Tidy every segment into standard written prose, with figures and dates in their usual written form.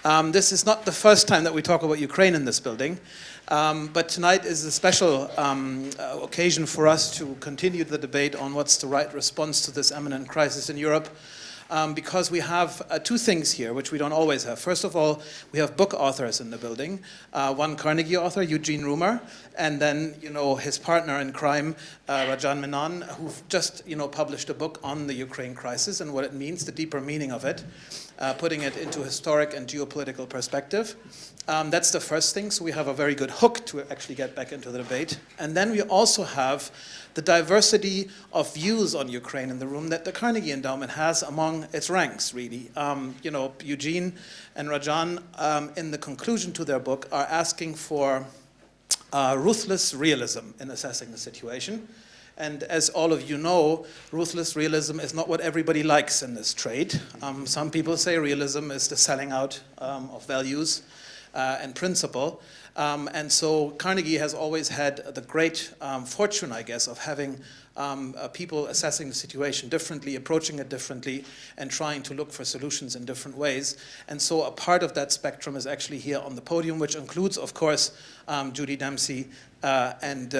This is not the first time that we talk about Ukraine in this building, but tonight is a special occasion for us to continue the debate on what's the right response to this imminent crisis in Europe. Because we have two things here, which we don't always have. First of all, we have book authors in the building. One Carnegie author, Eugene Rumer, and then, his partner in crime, Rajan Menon, who just, published a book on the Ukraine crisis and what it means, the deeper meaning of it, putting it into historic and geopolitical perspective. That's the first thing, so we have a very good hook to actually get back into the debate. And then we also have the diversity of views on Ukraine in the room that the Carnegie Endowment has among its ranks, really. Eugene and Rajan, in the conclusion to their book, are asking for ruthless realism in assessing the situation. And as all of you know, ruthless realism is not what everybody likes in this trade. Some people say realism is the selling out of values and principle. And so Carnegie has always had the great fortune, I guess, of having people assessing the situation differently, approaching it differently, and trying to look for solutions in different ways. And so a part of that spectrum is actually here on the podium, which includes, of course, Judy Dempsey and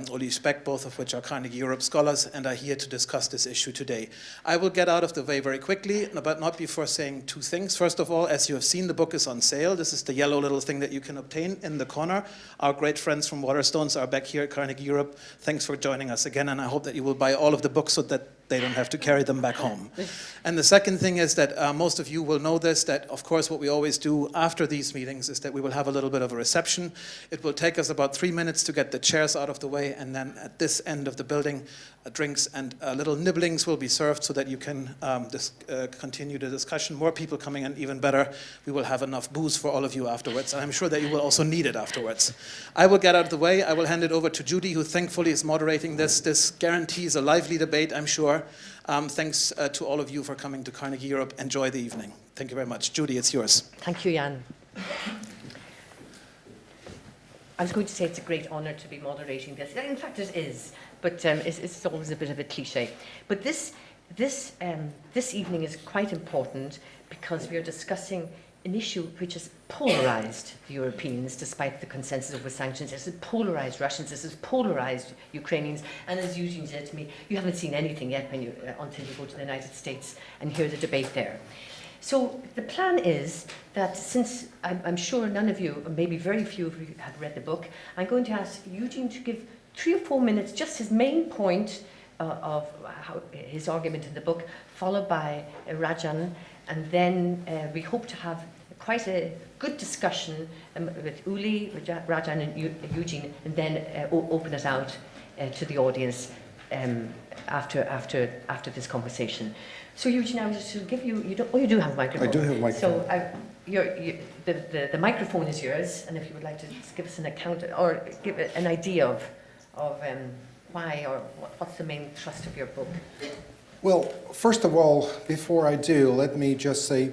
Uli Speck, both of which are Carnegie Europe scholars, and are here to discuss this issue today. I will get out of the way very quickly, but not before saying two things. First of all, as you have seen, the book is on sale. This is the yellow little thing that you can obtain in the corner. Our great friends from Waterstones are back here at Carnegie Europe. Thanks for joining us again, and I hope that you will buy all of the books so that they don't have to carry them back home. And the second thing is that most of you will know this, that of course what we always do after these meetings is that we will have a little bit of a reception. It will take us about 3 minutes to get the chairs out of the way, and then at this end of the building, drinks and little nibblings will be served so that you can continue the discussion. More people coming in, even better. We will have enough booze for all of you afterwards, and I'm sure that you will also need it afterwards. I will get out of the way. I will hand it over to Judy, who thankfully is moderating this. This guarantees a lively debate, I'm sure. Thanks to all of you for coming to Carnegie Europe. Enjoy the evening. Thank you very much. Judy, it's yours. Thank you, Jan. I was going to say it's a great honor to be moderating this. In fact, it is, but it's always a bit of a cliche. But this evening is quite important because we are discussing an issue which has polarized the Europeans, despite the consensus over sanctions. It has polarized Russians, it has polarized Ukrainians, and as Eugene said to me, you haven't seen anything yet when until you go to the United States and hear the debate there. So the plan is that, since I'm sure none of you, or maybe very few of you, have read the book, I'm going to ask Eugene to give 3 or 4 minutes, just his main point of his argument in the book, followed by Rajan, and then we hope to have quite a good discussion with Uli, Rajan and Eugene, and then open it out to the audience after this conversation. So Eugene, I was just to give you, you do have a microphone. I do have a microphone. So the microphone is yours, and if you would like to just give us an account or give an idea of why or what's the main thrust of your book. Well, first of all, before I do, let me just say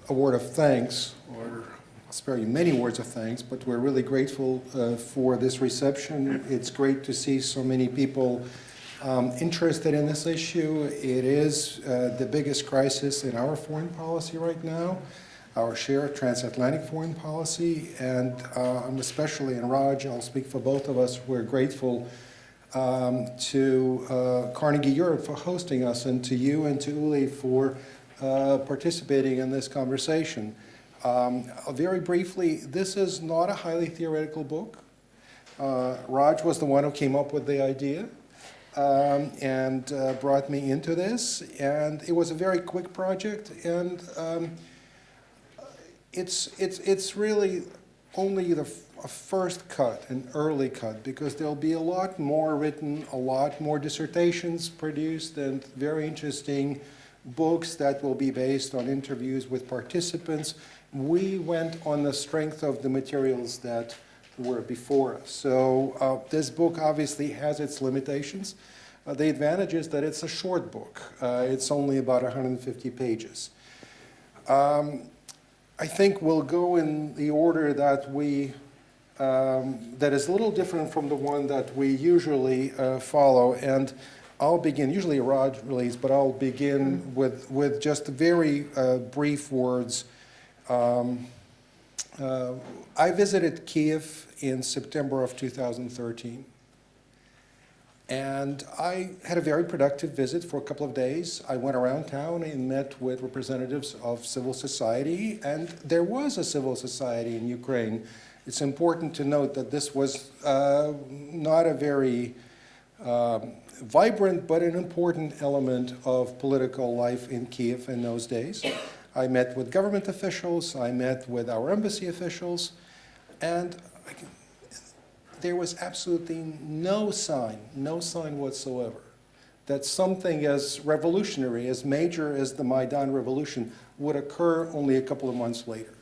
a word of thanks, or I'll spare you many words of thanks, but we're really grateful for this reception. It's great to see so many people interested in this issue. It is the biggest crisis in our foreign policy right now, our share of transatlantic foreign policy, and I'm especially, and Raj, I'll speak for both of us, we're grateful to Carnegie Europe for hosting us, and to you and to Uli for participating in this conversation. Very briefly, this is not a highly theoretical book. Raj was the one who came up with the idea and brought me into this, and it was a very quick project, and it's really only a first cut, an early cut, because there'll be a lot more written, a lot more dissertations produced, and very interesting books that will be based on interviews with participants. We went on the strength of the materials that were before us. So this book obviously has its limitations. The advantage is that it's a short book. It's only about 150 pages. I think we'll go in the order that that is a little different from the one that we usually follow. And I'll begin, usually Raj leads, but I'll begin with just very brief words I visited Kiev in September of 2013. And I had a very productive visit for a couple of days. I went around town and met with representatives of civil society, and there was a civil society in Ukraine. It's important to note that this was not a very vibrant, but an important element of political life in Kiev in those days. I met with government officials, I met with our embassy officials, and there was absolutely no sign whatsoever that something as revolutionary, as major as the Maidan revolution would occur only a couple of months later.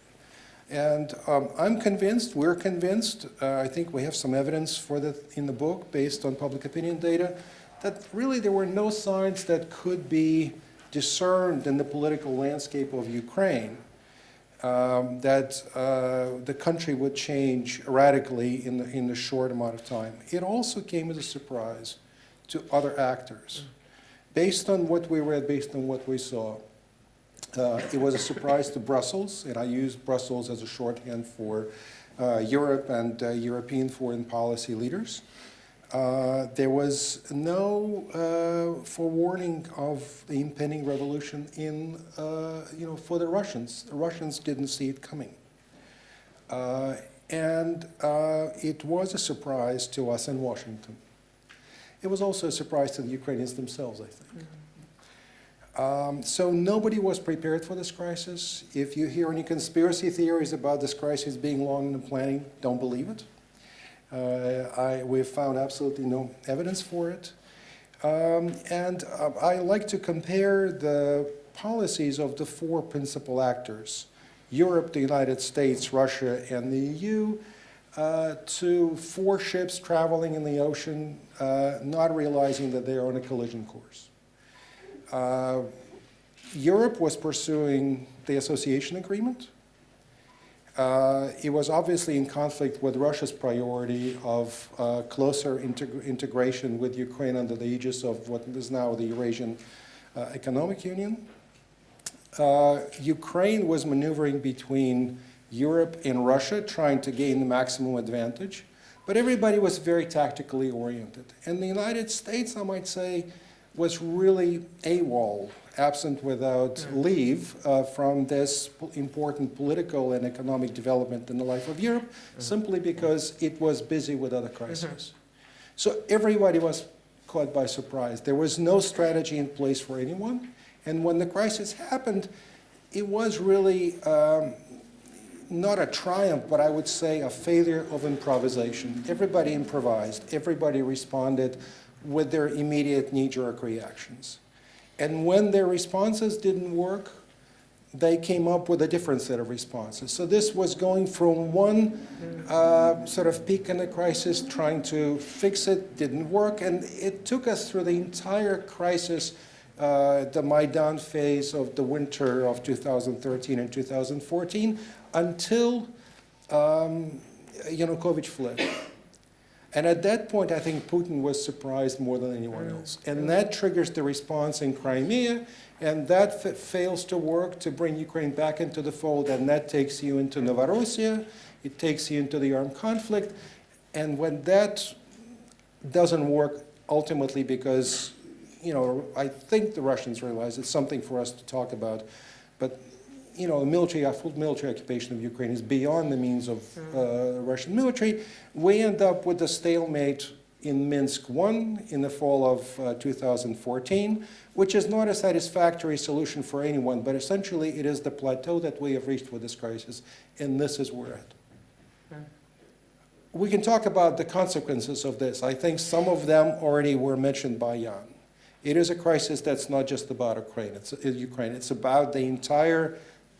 And I'm convinced, we're convinced, I think we have some evidence for that in the book based on public opinion data, that really there were no signs that could be discerned in the political landscape of Ukraine that the country would change radically in the short amount of time. It also came as a surprise to other actors. Based on what we read, based on what we saw, it was a surprise to Brussels, and I use Brussels as a shorthand for Europe and European foreign policy leaders. There was no forewarning of the impending revolution for the Russians. The Russians didn't see it coming. And it was a surprise to us in Washington. It was also a surprise to the Ukrainians themselves, I think. So nobody was prepared for this crisis. If you hear any conspiracy theories about this crisis being long in the planning, don't believe it. We've found absolutely no evidence for it. I like to compare the policies of the four principal actors, Europe, the United States, Russia, and the EU, to four ships traveling in the ocean, not realizing that they are on a collision course. Europe was pursuing the association agreement. It was obviously in conflict with Russia's priority of closer integration with Ukraine under the aegis of what is now the Eurasian Economic Union. Ukraine was maneuvering between Europe and Russia, trying to gain the maximum advantage, but everybody was very tactically oriented. And the United States, I might say, was really AWOL, absent without leave, from this important political and economic development in the life of Europe, simply because it was busy with other crises. So everybody was caught by surprise. There was no strategy in place for anyone. And when the crisis happened, it was really not a triumph, but I would say a failure of improvisation. Everybody improvised. Everybody responded with their immediate knee-jerk reactions. And when their responses didn't work, they came up with a different set of responses. So this was going from one sort of peak in the crisis, trying to fix it, didn't work, and it took us through the entire crisis, the Maidan phase of the winter of 2013 and 2014, until Yanukovych fled. And at that point, I think Putin was surprised more than anyone else. And that triggers the response in Crimea, and that fails to work to bring Ukraine back into the fold, and that takes you into Novorossiya, it takes you into the armed conflict. And when that doesn't work, ultimately because, I think the Russians realize it's something for us to talk about, but the full military occupation of Ukraine is beyond the means of Russian military. We end up with a stalemate in Minsk I in the fall of 2014, which is not a satisfactory solution for anyone, but essentially it is the plateau that we have reached with this crisis, and this is where we're at. We can talk about the consequences of this. I think some of them already were mentioned by Jan. It is a crisis that's not just about Ukraine. It's about the entire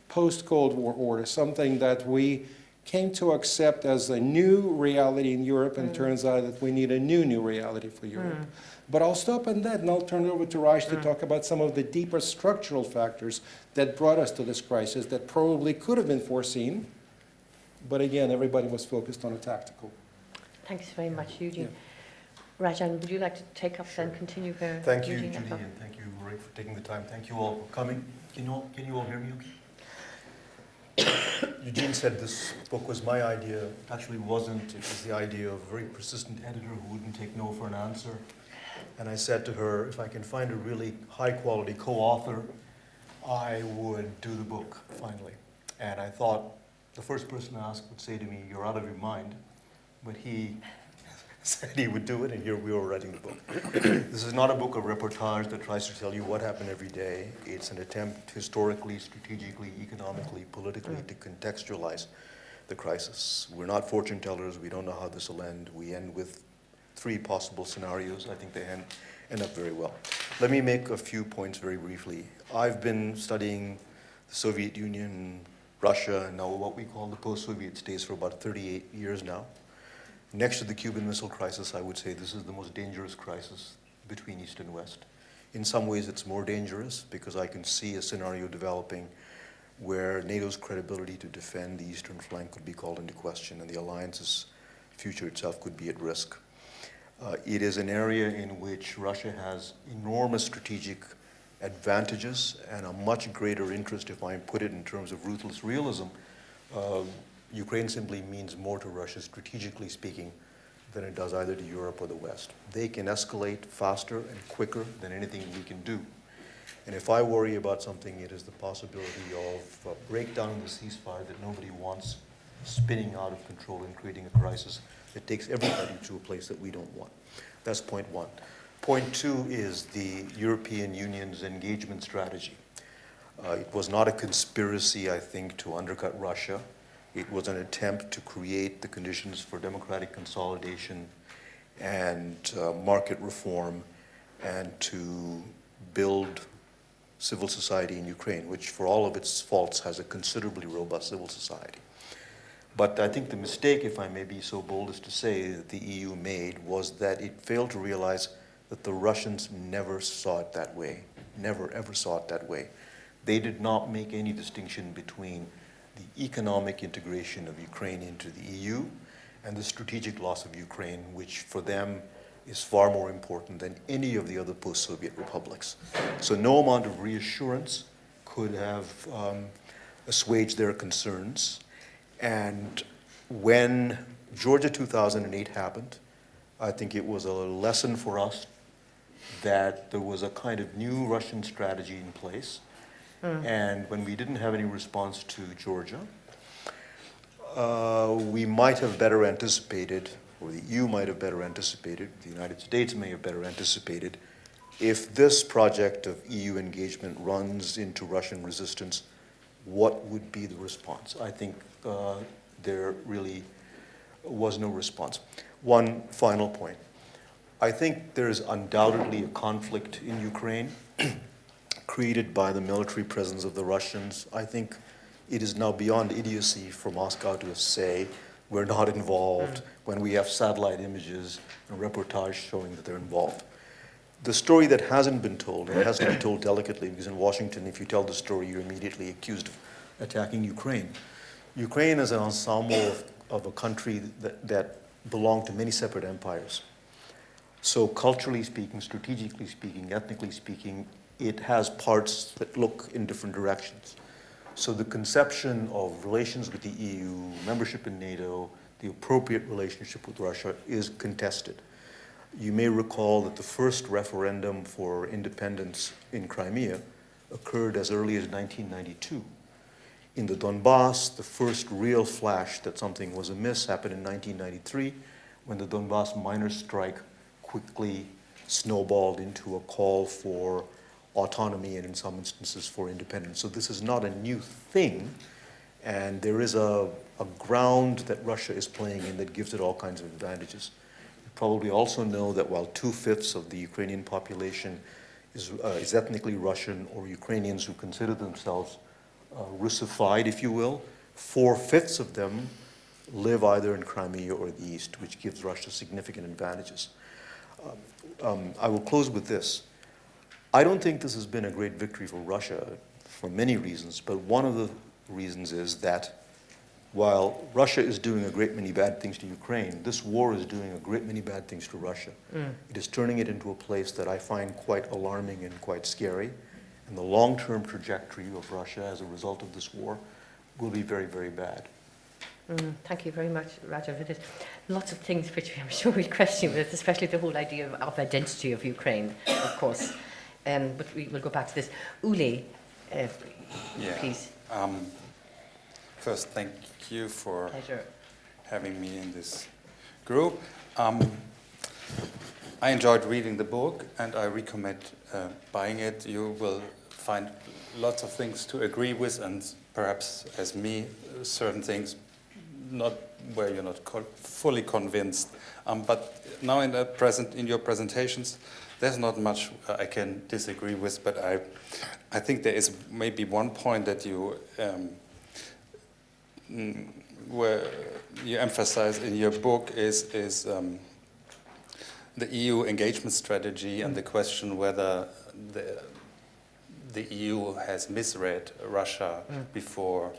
post-Cold War order, something that we came to accept as a new reality in Europe, and turns out that we need a new reality for Europe. But I'll stop on that, and I'll turn it over to Raj to talk about some of the deeper structural factors that brought us to this crisis that probably could have been foreseen, but again, everybody was focused on a tactical. Thanks very much, Eugene. Yeah. Rajan, would you like to take up and continue where Thank you, Eugene Judy, and thank you, Rick, for taking the time. Thank you all for coming. Can you all hear me okay? Eugene said this book was my idea. It actually wasn't. It was the idea of a very persistent editor who wouldn't take no for an answer. And I said to her, if I can find a really high-quality co-author, I would do the book, finally. And I thought the first person I asked would say to me, you're out of your mind. But he said he would do it, and here we are writing the book. This is not a book of reportage that tries to tell you what happened every day. It's an attempt historically, strategically, economically, politically to contextualize the crisis. We're not fortune tellers. We don't know how this will end. We end with 3 possible scenarios. I think they end up very well. Let me make a few points very briefly. I've been studying the Soviet Union, Russia, and now what we call the post-Soviet states for about 38 years now. Next to the Cuban Missile Crisis, I would say this is the most dangerous crisis between East and West. In some ways, it's more dangerous because I can see a scenario developing where NATO's credibility to defend the eastern flank could be called into question, and the alliance's future itself could be at risk. It is an area in which Russia has enormous strategic advantages and a much greater interest, if I put it in terms of ruthless realism. Ukraine simply means more to Russia, strategically speaking, than it does either to Europe or the West. They can escalate faster and quicker than anything we can do. And if I worry about something, it is the possibility of a breakdown in the ceasefire that nobody wants, spinning out of control and creating a crisis that takes everybody to a place that we don't want. That's point 1. Point 2 is the European Union's engagement strategy. It was not a conspiracy, I think, to undercut Russia. It was an attempt to create the conditions for democratic consolidation and market reform and to build civil society in Ukraine, which for all of its faults has a considerably robust civil society. But I think the mistake, if I may be so bold as to say, that the EU made was that it failed to realize that the Russians never saw it that way, never ever saw it that way. They did not make any distinction between the economic integration of Ukraine into the EU and the strategic loss of Ukraine, which for them is far more important than any of the other post-Soviet republics. So no amount of reassurance could have assuaged their concerns. And when Georgia 2008 happened, I think it was a lesson for us that there was a kind of new Russian strategy in place. And when we didn't have any response to Georgia, we might have better anticipated, or the EU might have better anticipated, the United States may have better anticipated, if this project of EU engagement runs into Russian resistance, what would be the response? I think there really was no response. One final point. I think there is undoubtedly a conflict in Ukraine created by the military presence of the Russians. I think it is now beyond idiocy for Moscow to say we're not involved when we have satellite images and reportage showing that they're involved. The story that hasn't been told, and it has to be told delicately, because in Washington, if you tell the story, you're immediately accused of attacking Ukraine. Ukraine is an ensemble of a country that belonged to many separate empires. So culturally speaking, strategically speaking, ethnically speaking, it has parts that look in different directions. So the conception of relations with the EU, membership in NATO, the appropriate relationship with Russia is contested. You may recall that the first referendum for independence in Crimea occurred as early as 1992. In the Donbas, the first real flash that something was amiss happened in 1993 when the Donbas miners' strike quickly snowballed into a call for autonomy and in some instances for independence. So this is not a new thing, and there is a ground that Russia is playing in that gives it all kinds of advantages. You probably also know that while 2/5 of the Ukrainian population is ethnically Russian or Ukrainians who consider themselves Russified, if you will, 4/5 of them live either in Crimea or the East, which gives Russia significant advantages. I will close with this. I don't think this has been a great victory for Russia for many reasons, but one of the reasons is that while Russia is doing a great many bad things to Ukraine, this war is doing a great many bad things to Russia. It is turning it into a place that I find quite alarming and quite scary. And the long-term trajectory of Russia as a result of this war will be very, very bad. Thank you very much, Rajan, for this. Lots of things which I'm sure we'll question with, especially the whole idea of identity of Ukraine, of course. But we will go back to this. Uli, please. First, thank you for Pleasure. having me in this group. I enjoyed reading the book, and I recommend buying it. You will find lots of things to agree with, and perhaps, as me, certain things not where you're not fully convinced. But now in your presentations, there's not much I can disagree with. But I think there is maybe one point that you where you emphasize in your book is the EU engagement strategy and the question whether the EU has misread Russia before,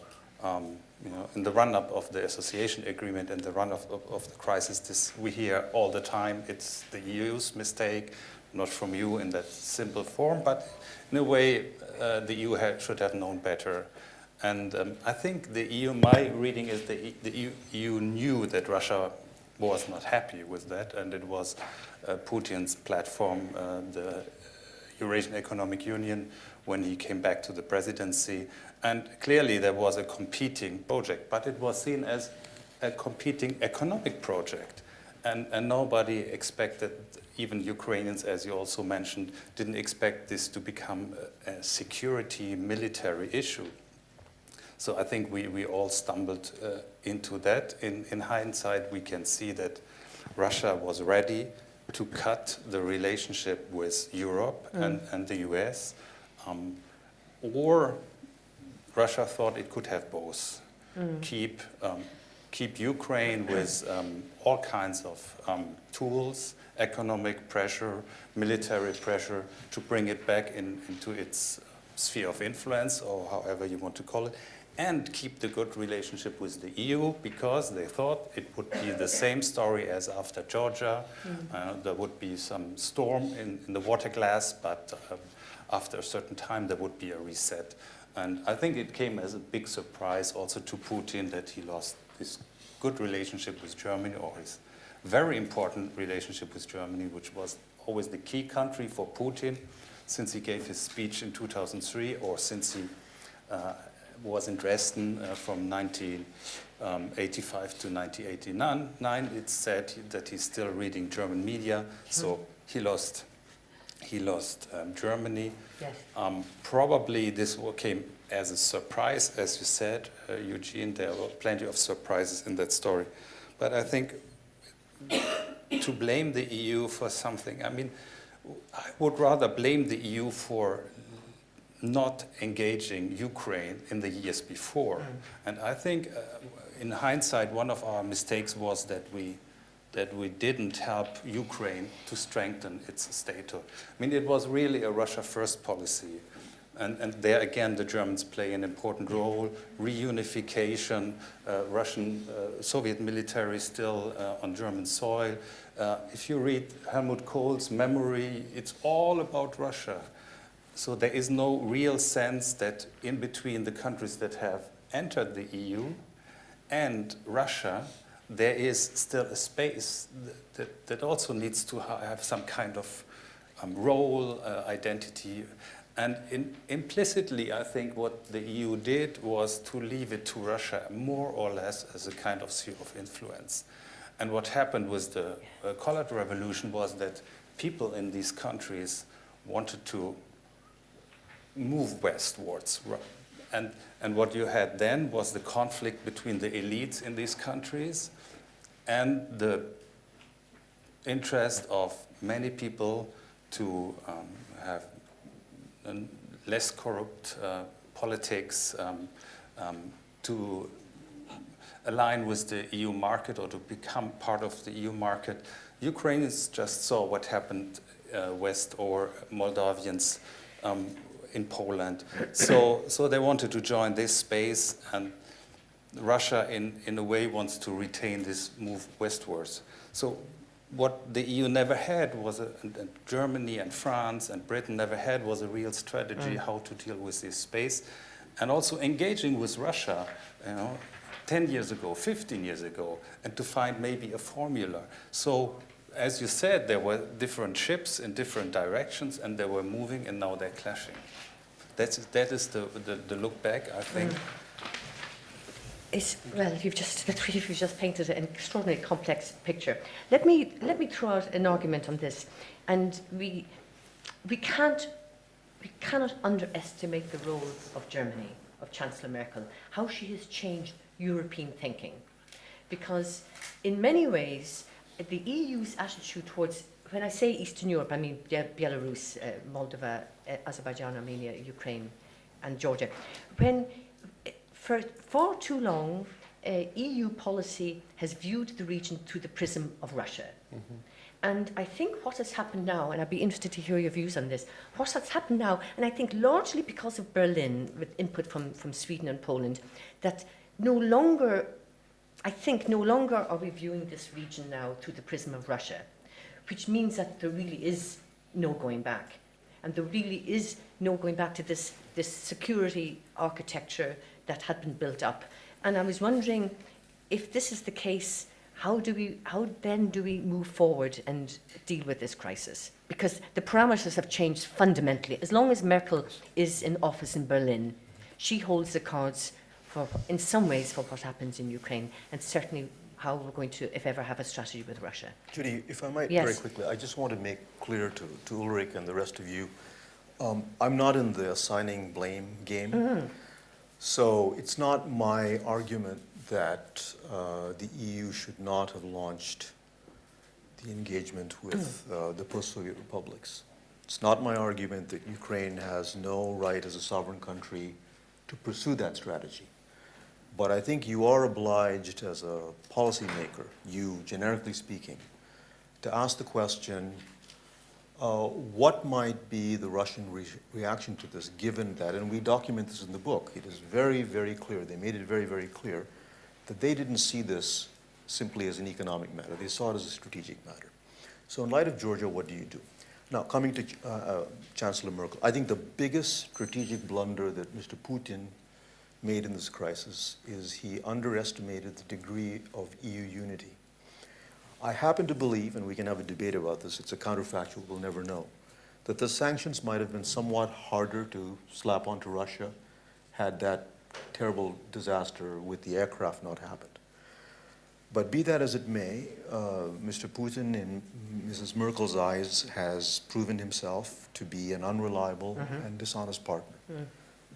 in the run-up of the association agreement and the run-up of the crisis. This we hear all the time. It's the EU's mistake, not from you in that simple form, but in a way the EU should have known better. And I think the EU, my reading is the EU knew that Russia was not happy with that, and it was Putin's platform, the Eurasian Economic Union, when he came back to the presidency. And clearly there was a competing project, but it was seen as a competing economic project. And nobody expected, even Ukrainians, as you also mentioned, didn't expect this to become a security military issue. So I think we all stumbled into that. In hindsight, we can see that Russia was ready to cut the relationship with Europe and the US, or Russia thought it could have both. Keep Ukraine with all kinds of tools, economic pressure, military pressure, to bring it back into its sphere of influence, or however you want to call it, and keep the good relationship with the EU, because they thought it would be the same story as after Georgia. There would be some storm in the water glass, but after a certain time there would be a reset. And I think it came as a big surprise also to Putin that he lost this good relationship with Germany, or his very important relationship with Germany, which was always the key country for Putin since he gave his speech in 2003, or since he was in Dresden from 1985 to 1989. It's said that he's still reading German media, so he lost Germany. Yes. Probably this came as a surprise, as you said, Eugene. There were plenty of surprises in that story. But I think to blame the EU for something, I mean, I would rather blame the EU for not engaging Ukraine in the years before. And I think in hindsight, one of our mistakes was that we didn't help Ukraine to strengthen its status. I mean, it was really a Russia first policy. And there again, the Germans play an important role. Reunification, Russian, Soviet military still on German soil. If you read Helmut Kohl's memory, it's all about Russia. So there is no real sense that in between the countries that have entered the EU and Russia, there is still a space that also needs to have some kind of role, identity. And implicitly, I think what the EU did was to leave it to Russia more or less as a kind of sphere of influence. And what happened with the colored revolution was that people in these countries wanted to move westwards. And what you had then was the conflict between the elites in these countries and the interest of many people to have less corrupt politics, to align with the EU market or to become part of the EU market. Ukrainians just saw what happened west, or Moldavians in Poland. So they wanted to join this space, and Russia in a way wants to retain this move westwards. So what the EU never had was, and Germany and France and Britain never had, was a real strategy how to deal with this space. and also engaging with Russia, 10 years ago, 15 years ago, and to find maybe a formula. So, as you said, there were different ships in different directions, and they were moving, and now they're clashing. That is the look back, I think. Well, the three of you just painted an extraordinarily complex picture. Let me throw out an argument on this, and we cannot underestimate the role of Germany, of Chancellor Merkel, how she has changed European thinking, because in many ways the EU's attitude towards, when I say Eastern Europe, I mean Belarus, Moldova, Azerbaijan, Armenia, Ukraine, and Georgia. When for far too long, EU policy has viewed the region through the prism of Russia. Mm-hmm. And I think what has happened now, and I'd be interested to hear your views on this, what has happened now, and I think largely because of Berlin, with input from Sweden and Poland, that no longer are we viewing this region now through the prism of Russia, which means that there really is no going back. And there really is no going back to this security architecture that had been built up. And I was wondering, if this is the case, how then do we move forward and deal with this crisis? Because the parameters have changed fundamentally. As long as Merkel is in office in Berlin, she holds the cards in some ways for what happens in Ukraine, and certainly how we're going to, if ever, have a strategy with Russia. Judy, if I might, yes. Very quickly, I just want to make clear to Ulrich and the rest of you, I'm not in the assigning blame game. Mm-hmm. So it's not my argument that the EU should not have launched the engagement with the post-Soviet republics. It's not my argument that Ukraine has no right as a sovereign country to pursue that strategy. But I think you are obliged as a policymaker, you generically speaking, to ask the question, what might be the Russian reaction to this, given that, and we document this in the book, it is very, very clear, they made it very, very clear, that they didn't see this simply as an economic matter, they saw it as a strategic matter. So in light of Georgia, what do you do? Now, coming to Chancellor Merkel, I think the biggest strategic blunder that Mr. Putin made in this crisis is he underestimated the degree of EU unity. I happen to believe, and we can have a debate about this, it's a counterfactual, we'll never know, that the sanctions might have been somewhat harder to slap onto Russia had that terrible disaster with the aircraft not happened. But be that as it may, Mr. Putin, in Mrs. Merkel's eyes, has proven himself to be an unreliable and dishonest partner.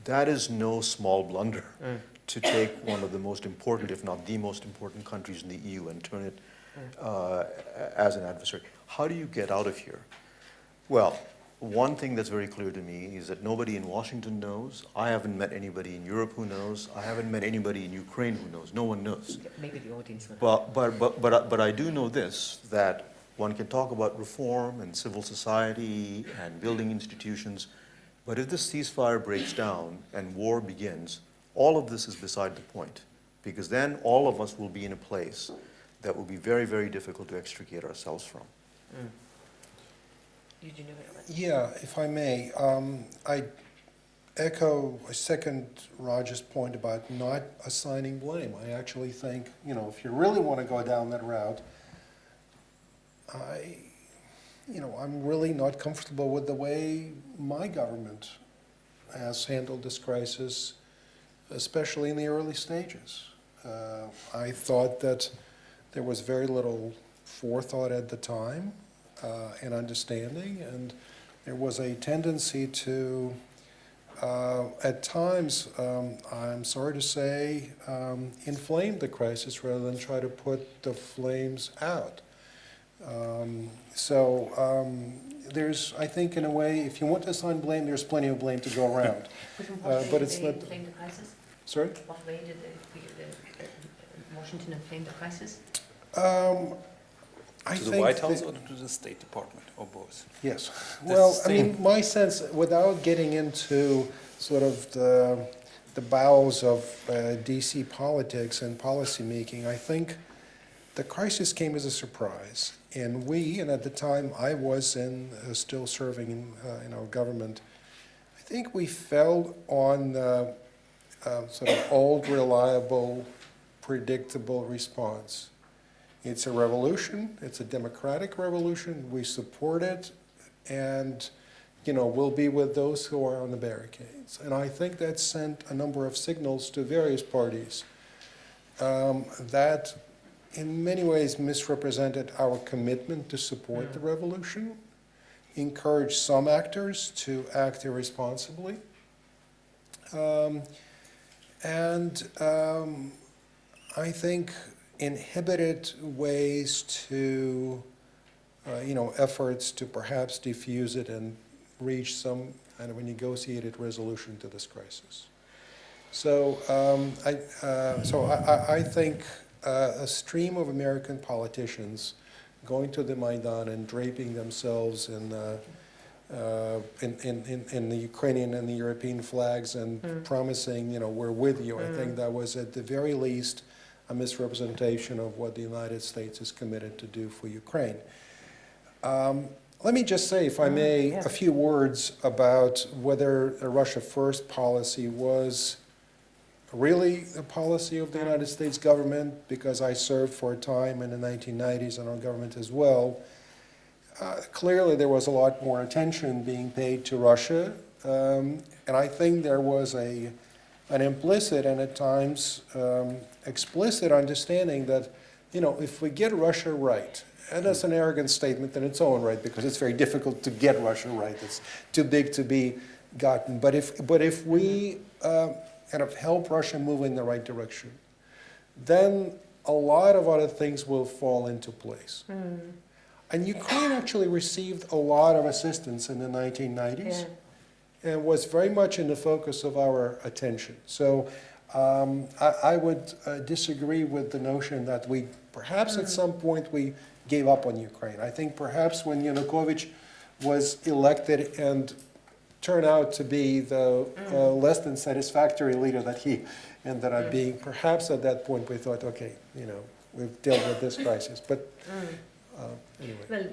That is no small blunder to take one of the most important, if not the most important countries in the EU and turn it as an adversary. How do you get out of here? Well, one thing that's very clear to me is that nobody in Washington knows. I haven't met anybody in Europe who knows. I haven't met anybody in Ukraine who knows. No one knows. Maybe the audience will. But I do know this, that one can talk about reform and civil society and building institutions, but if this ceasefire breaks down and war begins, all of this is beside the point, because then all of us will be in a place that will be very, very difficult to extricate ourselves from. Yeah, if I may, I second Roger's point about not assigning blame. I actually think, if you really want to go down that route, I'm really not comfortable with the way my government has handled this crisis, especially in the early stages. I thought that there was very little forethought at the time and understanding, and there was a tendency to, at times, I'm sorry to say, inflame the crisis rather than try to put the flames out. There's, I think, in a way, if you want to assign blame, there's plenty of blame to go around. But it's not. Inflame the crisis? Sorry? What way did Washington inflame the crisis? To the White House or to the State Department, or both? Yes. Well, I mean, my sense, without getting into sort of the bowels of DC politics and policymaking, I think the crisis came as a surprise. And at the time I was still serving in our government, I think we fell on sort of old, reliable, predictable response. It's a revolution. It's a democratic revolution. We support it, and we'll be with those who are on the barricades. And I think that sent a number of signals to various parties that in many ways misrepresented our commitment to support the revolution, encouraged some actors to act irresponsibly, and I think inhibited ways to, efforts to perhaps diffuse it and reach some kind of a negotiated resolution to this crisis. So I think a stream of American politicians going to the Maidan and draping themselves in the Ukrainian and the European flags and promising, we're with you. I think that was at the very least a misrepresentation of what the United States is committed to do for Ukraine. Let me just say, if I may, a few words about whether a Russia First policy was really a policy of the United States government, because I served for a time in the 1990s in our government as well. Clearly there was a lot more attention being paid to Russia, and I think there was an implicit and at times explicit understanding that, if we get Russia right, and that's an arrogant statement in its own right, because it's very difficult to get Russia right. It's too big to be gotten. But if we kind of help Russia move in the right direction, then a lot of other things will fall into place. And Ukraine actually received a lot of assistance in the 1990s and was very much in the focus of our attention. So I would disagree with the notion that we perhaps at some point we gave up on Ukraine. I think perhaps when Yanukovych was elected and turned out to be the less than satisfactory leader that he ended up being, perhaps at that point we thought, okay, we've dealt with this crisis. But anyway. Well,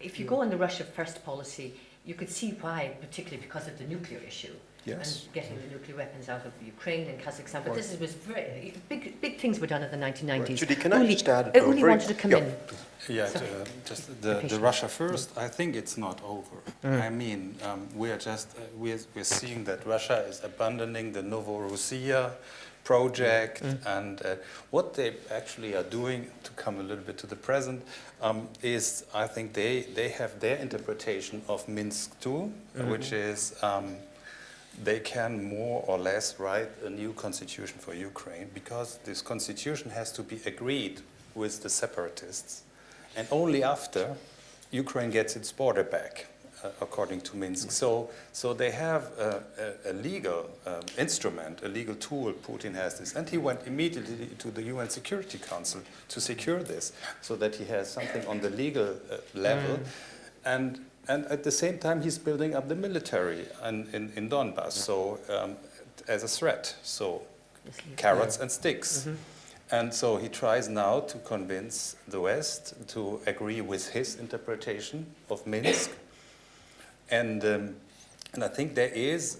if you go on the Russia First policy, you could see why, particularly because of the nuclear issue. Yes. And getting the nuclear weapons out of Ukraine and Kazakhstan. But this was very big things were done in the 1990s. Right. Judy, can I just add? Uli wanted to come in. Yeah, just the Russia First. I think it's not over. I mean, we are just we're seeing that Russia is abandoning the Novorossiya project, and what they actually are doing, to come a little bit to the present, is I think they have their interpretation of Minsk II, which is they can more or less write a new constitution for Ukraine, because this constitution has to be agreed with the separatists, and only after Ukraine gets its border back, according to Minsk. So they have a legal instrument, a legal tool. Putin has this, and he went immediately to the UN Security Council to secure this, so that he has something on the legal level, and at the same time he's building up the military in Donbas, so as a threat. So carrots and sticks. And so he tries now to convince the West to agree with his interpretation of Minsk. And I think there is,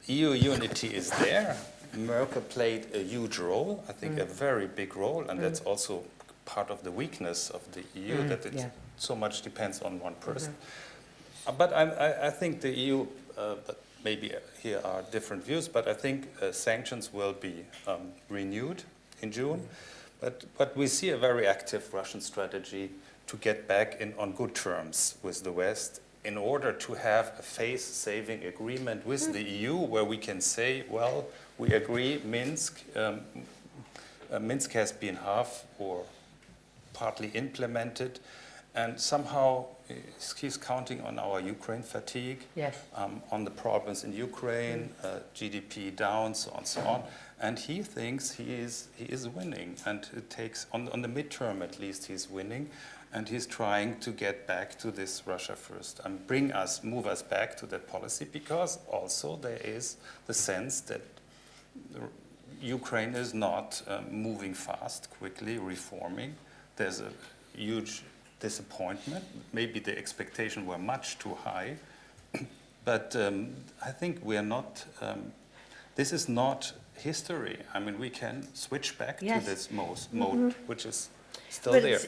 EU unity is there. Merkel played a huge role, I think a very big role, and that's also part of the weakness of the EU, that it so much depends on one person. But I think the EU, but maybe here are different views, but I think sanctions will be renewed in June. But we see a very active Russian strategy to get back on good terms with the West, in order to have a face-saving agreement with the EU, where we can say, well, we agree Minsk has been half or partly implemented, and somehow he's counting on our Ukraine fatigue, on the problems in Ukraine, GDP down, so on, so on. And he thinks he is winning, and it takes, on the midterm at least, he's winning, and he's trying to get back to this Russia First and move us back to that policy, because also there is the sense that Ukraine is not moving fast, quickly reforming. There's a huge disappointment. Maybe the expectations were much too high. But I think we are not, this is not history. I mean, we can switch back Yes. to this mode, which is still But there.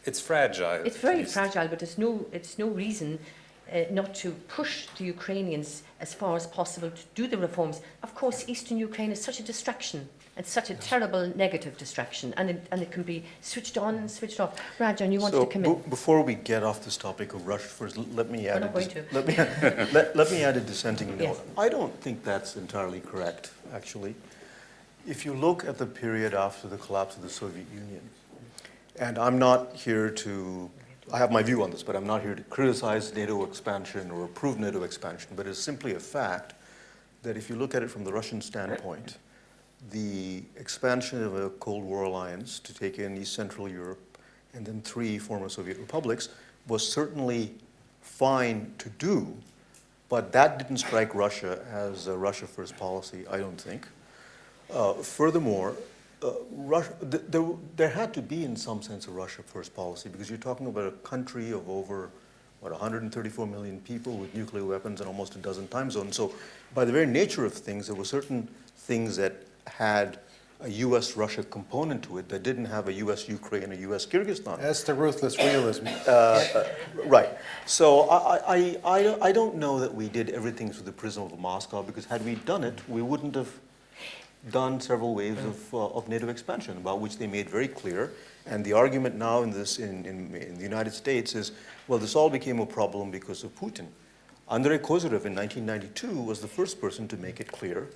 It's fragile. it's at very least. fragile, but it's no reason not to push the Ukrainians as far as possible to do the reforms. Of course, Eastern Ukraine is such a distraction. It's such a terrible negative distraction, and it can be switched on and switched off. Rajan, you wanted to come in. Before we get off this topic of Russia, first let me add. We're not going to. Let me add a dissenting note. Yes. I don't think that's entirely correct, actually. If you look at the period after the collapse of the Soviet Union, and I'm not here to, I have my view on this, but I'm not here to criticize NATO expansion or approve NATO expansion, but it's simply a fact that if you look at it from the Russian standpoint, the expansion of a Cold War alliance to take in East Central Europe and then 3 former Soviet republics was certainly fine to do, but that didn't strike Russia as a Russia first policy, I don't think. Furthermore, Russia, there had to be in some sense a Russia first policy because you're talking about a country of over, 134 million people with nuclear weapons and almost a dozen time zones. So by the very nature of things, there were certain things that had a U.S.-Russia component to it that didn't have a U.S.-Ukraine or U.S.-Kyrgyzstan. That's the ruthless realism. Right. So I don't know that we did everything through the prism of Moscow, because had we done it, we wouldn't have done several waves of NATO expansion, about which they made very clear. And the argument now in the United States is, well, this all became a problem because of Putin. Andrei Kozyrev in 1992 was the first person to make it clear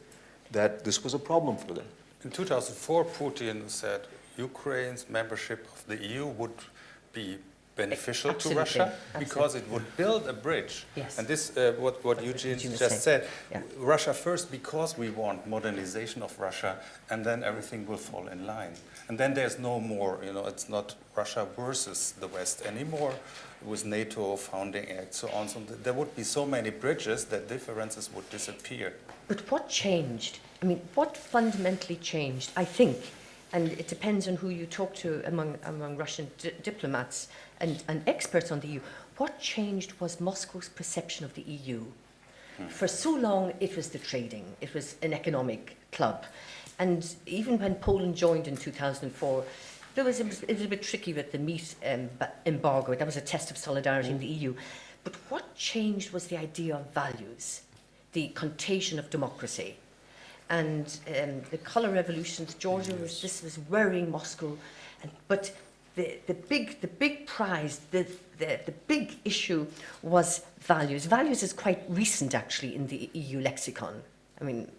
that this was a problem for them. In 2004, Putin said Ukraine's membership of the EU would be beneficial Absolutely. to Russia because it would build a bridge. Yes. And this, what Eugene was just said, Yeah. Russia first because we want modernization of Russia, and then everything will fall in line. And then there's no more, it's not Russia versus the West anymore with NATO, founding act, so on. So there would be so many bridges that differences would disappear. But what changed? I mean, what fundamentally changed, I think, and it depends on who you talk to among Russian diplomats and experts on the EU, what changed was Moscow's perception of the EU. For so long, it was the trading. It was an economic club. And even when Poland joined in 2004, it was a bit tricky with the meat embargo. That was a test of solidarity in the EU. But what changed was the idea of values, the contagion of democracy. And the colour revolutions, Georgia, this was worrying Moscow. But the big prize, the big issue was values. Values is quite recent, actually, in the EU lexicon. I mean,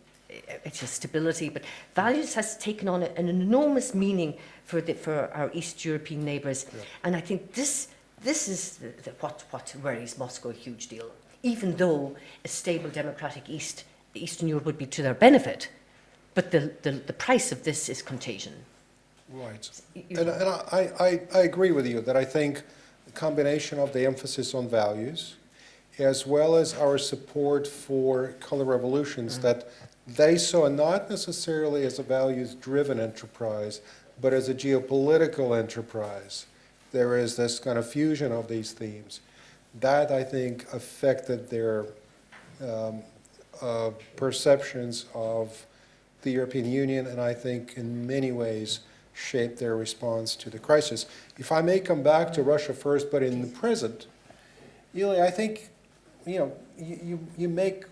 it's just stability, but values has taken on an enormous meaning for our East European neighbours. Yeah. And I think this is what worries Moscow a huge deal. Even though a stable democratic Eastern Europe would be to their benefit, but the price of this is contagion. Right. And I agree with you that I think the combination of the emphasis on values as well as our support for color revolutions, that they saw not necessarily as a values-driven enterprise, but as a geopolitical enterprise. There is this kind of fusion of these themes. That, I think, affected their perceptions of the European Union, and I think in many ways shaped their response to the crisis. If I may come back to Russia first, but in the present, Ilya, I think you make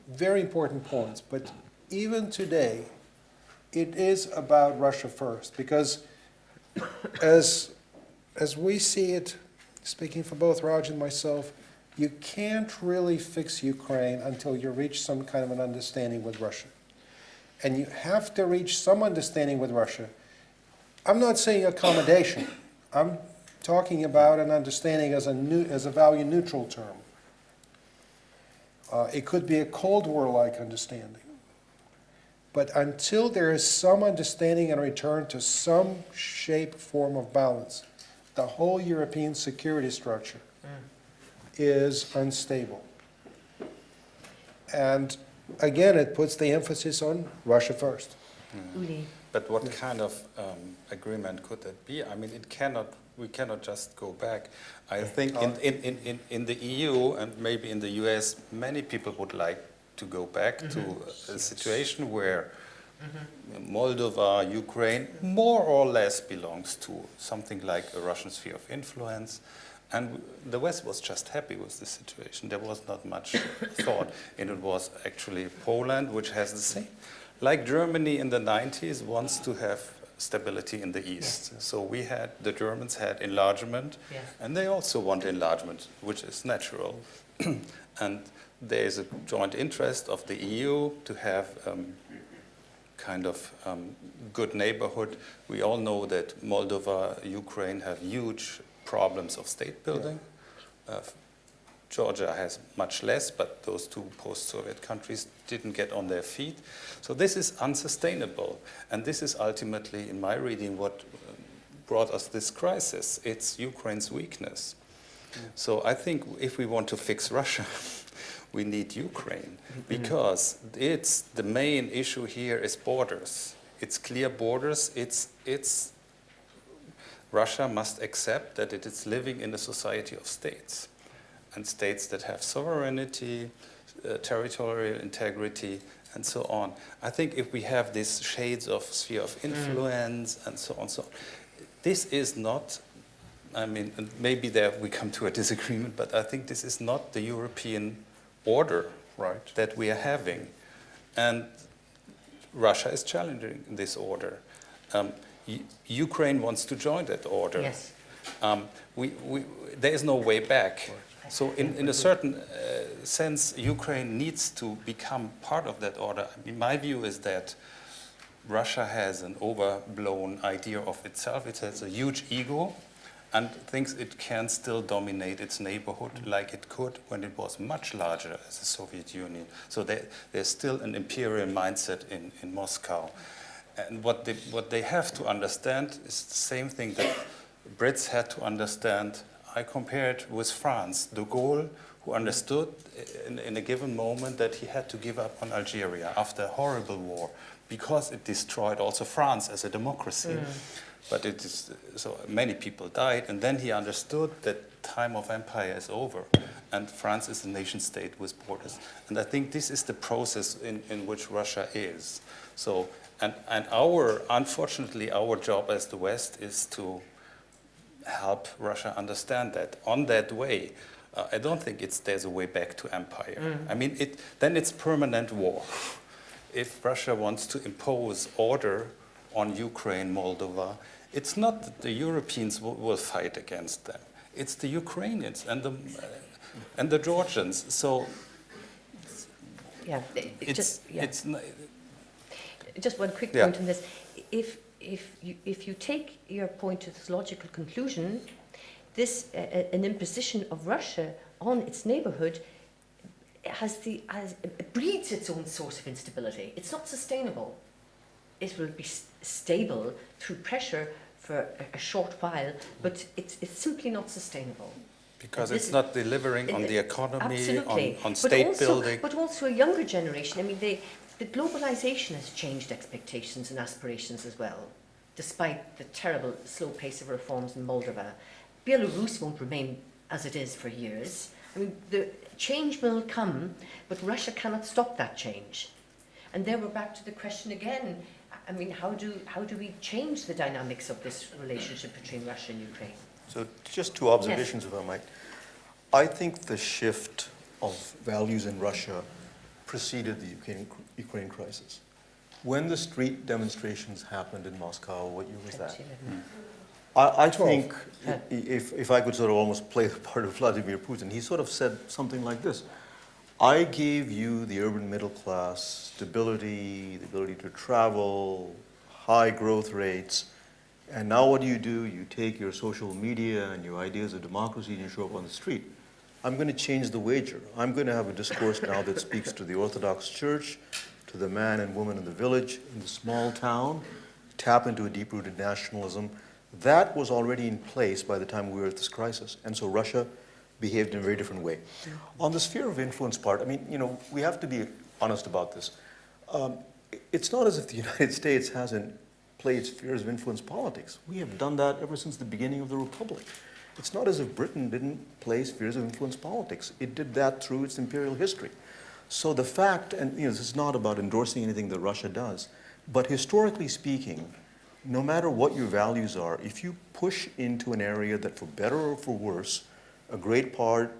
very important points, but even today, it is about Russia first, because as we see it, speaking for both Raj and myself, you can't really fix Ukraine until you reach some kind of an understanding with Russia. And you have to reach some understanding with Russia. I'm not saying accommodation. I'm talking about an understanding as a value-neutral term. It could be a Cold War-like understanding. But until there is some understanding and return to some shape, form of balance, the whole European security structure is unstable. And again, it puts the emphasis on Russia first. Uli. But what kind of agreement could that be? I mean, we cannot just go back. I think in the EU and maybe in the US, many people would like to go back to a situation where Moldova, Ukraine, more or less belongs to something like a Russian sphere of influence. And the West was just happy with the situation. There was not much thought. And it was actually Poland, which has the same. Like Germany in the 90s wants to have stability in the East. Yes. So the Germans had enlargement, Yes. and they also want enlargement, which is natural. And there is a joint interest of the EU to have kind of good neighborhood. We all know that Moldova, Ukraine have huge problems of state building. Georgia has much less, but those two post-Soviet countries didn't get on their feet. So this is unsustainable. And this is ultimately, in my reading, what brought us this crisis. It's Ukraine's weakness. So I think if we want to fix Russia, we need Ukraine, because it's the main issue here is borders. It's clear borders. It's Russia must accept that it is living in a society of states, and states that have sovereignty, territorial integrity, and so on. I think if we have these shades of sphere of influence and so on, this is not, I mean, and maybe there we come to a disagreement, but I think this is not the European order that we are having. And Russia is challenging this order. Ukraine wants to join that order. Yes. There is no way back. So in a certain sense, Ukraine needs to become part of that order. I mean, my view is that Russia has an overblown idea of itself. It has a huge ego and thinks it can still dominate its neighborhood like it could when it was much larger as the Soviet Union. So there's still an imperial mindset in Moscow. And what they have to understand is the same thing that Brits had to understand. I compare it with France. De Gaulle, who understood in a given moment that he had to give up on Algeria after a horrible war because it destroyed also France as a democracy. But it is, so many people died, and then he understood that time of empire is over, and France is a nation state with borders. And I think this is the process in which Russia is. So, and unfortunately, our job as the West is to help Russia understand that on that way. I don't think there's a way back to empire. I mean, then it's permanent war. If Russia wants to impose order on Ukraine, Moldova, it's not that the Europeans will fight against them. It's the Ukrainians and the Georgians. So yeah, it's not, just one quick point on this. If you take your point to its logical conclusion, this an imposition of Russia on its neighbourhood breeds its own source of instability. It's not sustainable. It will be stable through pressure for a short while, but it's simply not sustainable. Because it's not delivering on the economy, on but state also, building. But also a younger generation. I mean, the globalization has changed expectations and aspirations as well, despite the terrible slow pace of reforms in Moldova. Belarus won't remain as it is for years. I mean, the change will come, but Russia cannot stop that change. And there we're back to the question again. I mean, how do we change the dynamics of this relationship between Russia and Ukraine? So just two observations, if I might. I think the shift of values in Russia preceded the Ukraine crisis. When the street demonstrations happened in Moscow, what year was that? I think, if I could sort of almost play the part of Vladimir Putin, he sort of said something like this: I gave you the urban middle class stability, the ability to travel, high growth rates, and now what do? You take your social media and your ideas of democracy and you show up on the street. I'm going to change the wager. I'm going to have a discourse now that speaks to the Orthodox Church, to the man and woman in the village, in the small town, tap into a deep-rooted nationalism. That was already in place by the time we were at this crisis. And so Russia behaved in a very different way. On the sphere of influence part, I mean, we have to be honest about this. It's not as if the United States hasn't played spheres of influence politics. We have done that ever since the beginning of the Republic. It's not as if Britain didn't play spheres of influence politics. It did that through its imperial history. So the fact, and this is not about endorsing anything that Russia does, but historically speaking, no matter what your values are, if you push into an area that for better or for worse, a great part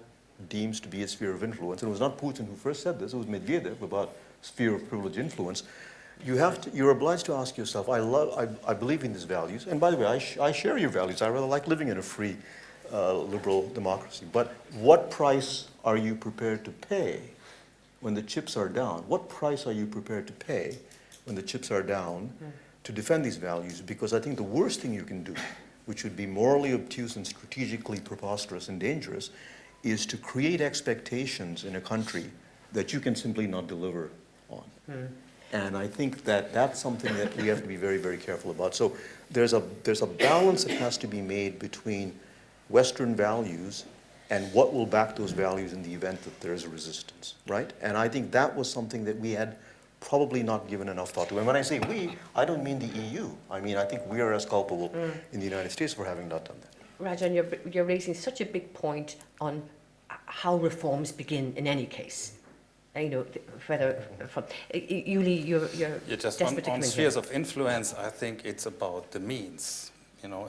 deems to be a sphere of influence, and it was not Putin who first said this, it was Medvedev about sphere of privileged influence, you're obliged to ask yourself, I believe in these values, and by the way, I share your values. I rather like living in a free, liberal democracy. But what price are you prepared to pay when the chips are down? What price are you prepared to pay when the chips are down to defend these values? Because I think the worst thing you can do, which would be morally obtuse and strategically preposterous and dangerous, is to create expectations in a country that you can simply not deliver on. And I think that that's something that we have to be very, very careful about. So there's a balance that has to be made between Western values and what will back those values in the event that there is a resistance, right? And I think that was something that we had probably not given enough thought to. And when I say we, I don't mean the EU. I mean, I think we are as culpable in the United States for having not done that. Rajan, you're raising such a big point on how reforms begin in any case. Whether from Yuli, you're just desperate to come on in spheres here. of influence, I think it's about the means.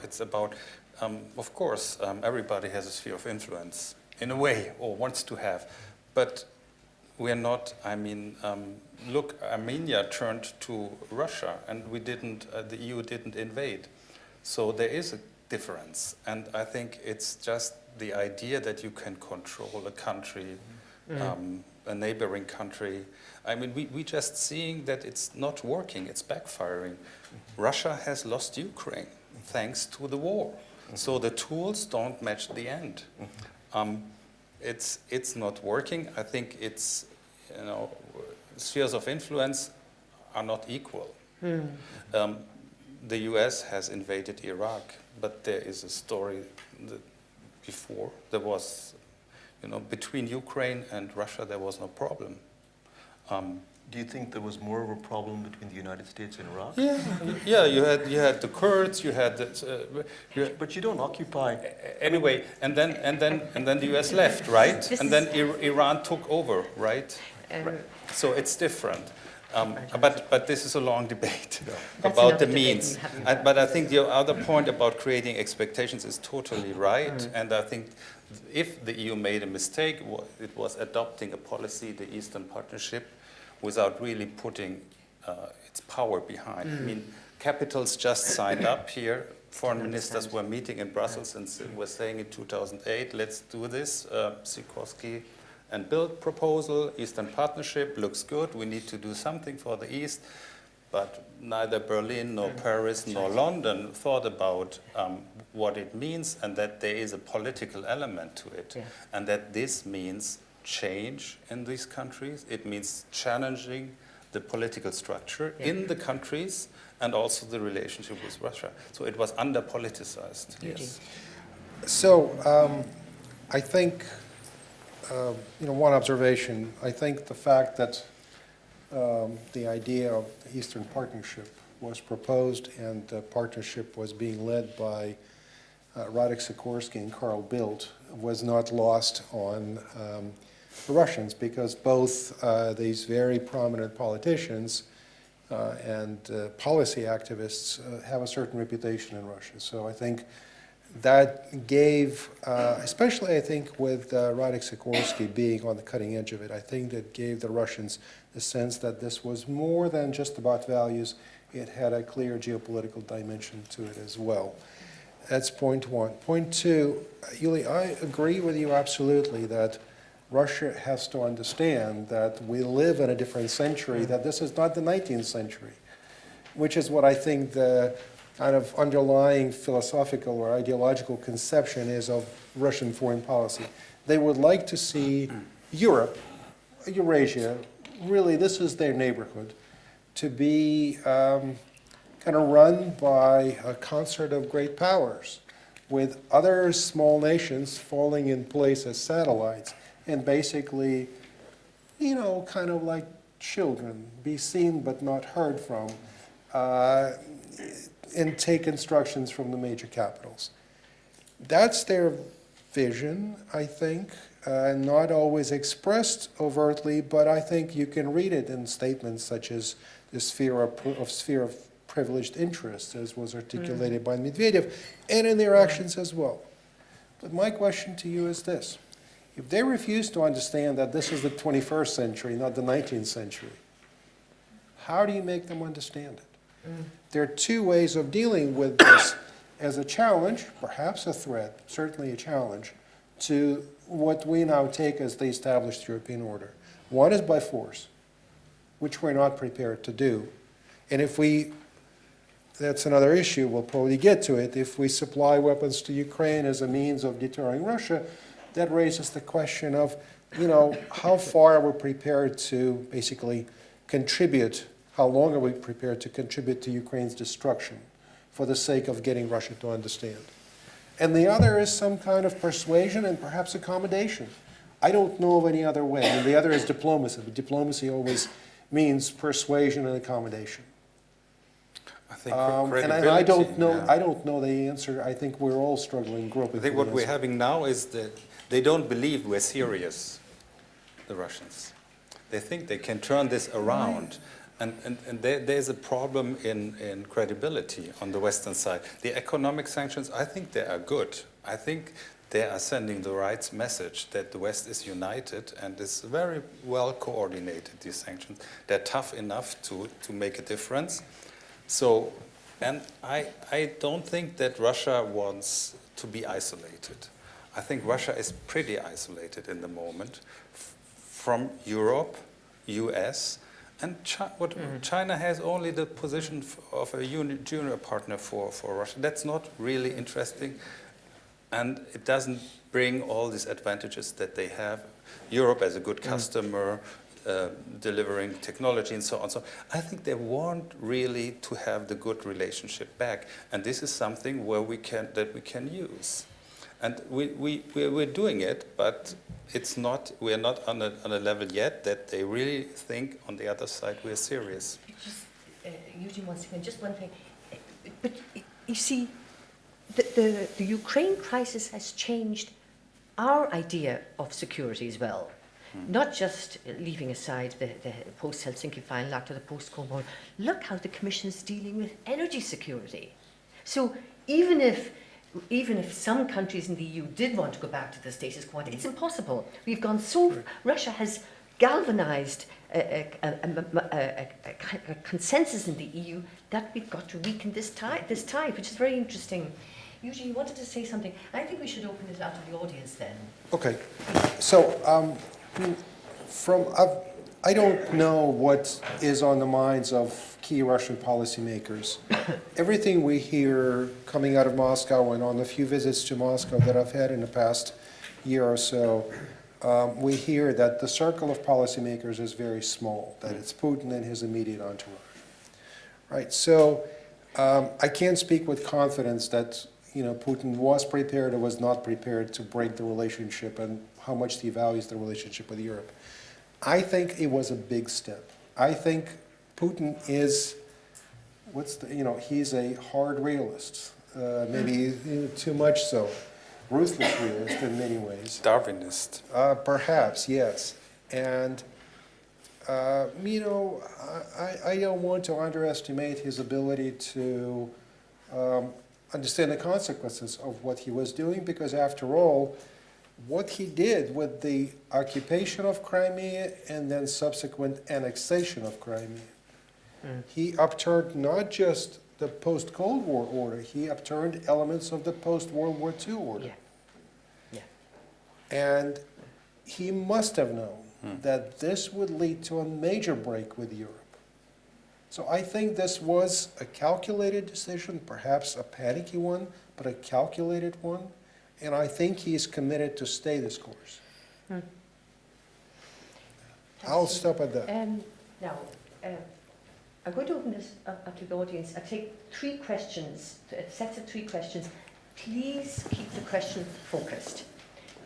It's about, of course, everybody has a sphere of influence in a way, or wants to have, but we're not. I mean, look, Armenia turned to Russia, and we didn't. The EU didn't invade, so there is a difference, and I think it's just the idea that you can control a country. A neighboring country. I mean, we just seeing that it's not working, it's backfiring. Russia has lost Ukraine thanks to the war. So the tools don't match the end. It's not working. I think it's, spheres of influence are not equal. The US has invaded Iraq, but there is a story that before there was between Ukraine and Russia, there was no problem. Do you think there was more of a problem between the United States and Iraq? Yeah. You had the Kurds, you had the. But you don't occupy. Anyway, and then the US left, right? And then Iran took over, right? So it's different. But this is a long debate about the means. But I think the other point about creating expectations is totally right. And I think if the EU made a mistake, it was adopting a policy, the Eastern Partnership, without really putting its power behind. I mean, capitals just signed up here. Foreign ministers were meeting in Brussels and were saying in 2008, let's do this, Sikorsky and build proposal, Eastern Partnership looks good, we need to do something for the East. But neither Berlin, nor Paris, nor London thought about what it means and that there is a political element to it. And that this means change in these countries. It means challenging the political structure in the countries and also the relationship with Russia. So it was under-politicized. Yes. So I think, one observation, I think the fact that the idea of the Eastern Partnership was proposed and the partnership was being led by Radek Sikorsky and Carl Bildt was not lost on the Russians, because both these very prominent politicians and policy activists have a certain reputation in Russia. So I think that gave, especially I think with Radek Sikorsky being on the cutting edge of it, I think that gave the Russians the sense that this was more than just about values. It had a clear geopolitical dimension to it as well. That's point one. Point two, Yuli, I agree with you absolutely that Russia has to understand that we live in a different century, that this is not the 19th century, which is what I think the kind of underlying philosophical or ideological conception is of Russian foreign policy. They would like to see Europe, Eurasia, really this is their neighborhood, to be kind of run by a concert of great powers with other small nations falling in place as satellites and basically, kind of like children, be seen but not heard from, and take instructions from the major capitals. That's their vision, I think, not always expressed overtly, but I think you can read it in statements such as the sphere of privileged interest, as was articulated by Medvedev, and in their actions as well. But my question to you is this. If they refuse to understand that this is the 21st century, not the 19th century, how do you make them understand it? There are two ways of dealing with this as a challenge, perhaps a threat, certainly a challenge, to what we now take as the established European order. One is by force, which we're not prepared to do. And if we, that's another issue, we'll probably get to it, if we supply weapons to Ukraine as a means of deterring Russia, that raises the question of, how far are we prepared to basically contribute, how long are we prepared to contribute to Ukraine's destruction for the sake of getting Russia to understand? And the other is some kind of persuasion and perhaps accommodation. I don't know of any other way. And the other is diplomacy. But diplomacy always means persuasion and accommodation. I think and I don't know. Yeah. I don't know the answer. I think we're all struggling groping. I think what we're having now is that they don't believe we're serious, the Russians. They think they can turn this around. And there's a problem in credibility on the Western side. The economic sanctions, I think they are good. I think they are sending the right message that the West is united and is very well coordinated, these sanctions. They're tough enough to make a difference. So, and I don't think that Russia wants to be isolated. I think Russia is pretty isolated in the moment from Europe, U.S., and China has only the position of a junior partner for Russia. That's not really interesting, and it doesn't bring all these advantages that they have. Europe as a good customer, delivering technology and so on. So I think they want really to have the good relationship back, and this is something where we can use. And we're doing it, but we're not on a level yet that they really think on the other side we're serious. Just, Eugene, once again, just one thing. But you see, the Ukraine crisis has changed our idea of security as well. Not just leaving aside the post-Helsinki final act or the post-Cold War. Look how the Commission is dealing with energy security. So even if some countries in the EU did want to go back to the status quo, it's impossible. We've gone Russia has galvanized a consensus in the EU that we've got to weaken this tie, which is very interesting. Eugene, you wanted to say something. I think we should open it out to the audience then. Okay. So, I don't know what is on the minds of key Russian policymakers. Everything we hear coming out of Moscow, and on the few visits to Moscow that I've had in the past year or so, we hear that the circle of policymakers is very small, that it's Putin and his immediate entourage. Right? So I can't speak with confidence that Putin was prepared or was not prepared to break the relationship and how much he values the relationship with Europe. I think it was a big step. I think Putin is, he's a hard realist, maybe too much so. Ruthless realist in many ways. Darwinist. Perhaps, yes. And, I don't want to underestimate his ability to understand the consequences of what he was doing, because after all, what he did with the occupation of Crimea and then subsequent annexation of Crimea, he upturned not just the post-Cold War order, he upturned elements of the post-World War II order. Yeah. And he must have known that this would lead to a major break with Europe. So I think this was a calculated decision, perhaps a panicky one, but a calculated one. And I think he's committed to stay this course. I'll stop at that. Now, I'm going to open this up to the audience. I take 3 questions, sets of 3 questions. Please keep the question focused.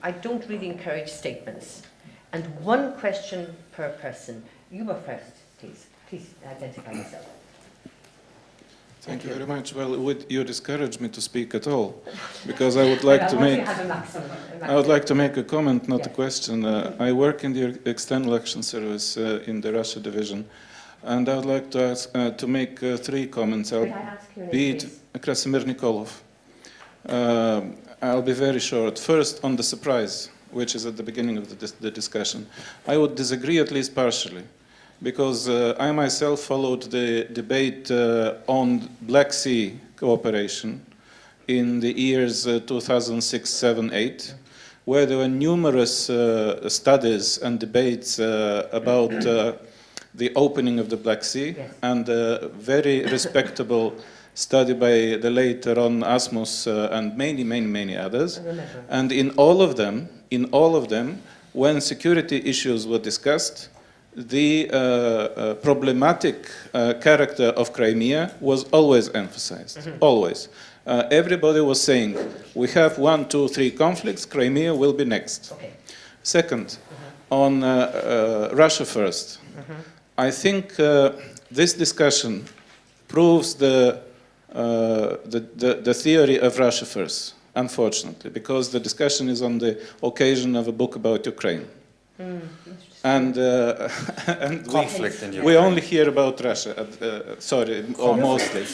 I don't really encourage statements. And 1 question per person. You were first, please. Please identify yourself. Thank you very much. Well, would you discourage me to speak at all? Because I would like to make I would like to make a comment, not a question. I work in the External Action Service in the Russia division, and I would like to ask to make 3 comments. Could I ask your name, Be it please? Krasimir Nikolov. I'll be very short. First, on the surprise, which is at the beginning of the discussion, I would disagree at least partially, because I myself followed the debate on Black Sea cooperation in the years 2006, 7, 8, where there were numerous studies and debates about the opening of the Black Sea, Yes. and a very respectable study by the late Ron Asmus and many others. I remember. And in all of them, when security issues were discussed, the problematic character of Crimea was always emphasized, always. Everybody was saying, we have 1, 2, 3 conflicts, Crimea will be next. Okay. Second, on Russia first. I think this discussion proves the theory of Russia first, unfortunately, because the discussion is on the occasion of a book about Ukraine. And Conflict in we Ukraine. only hear about Russia, or mostly.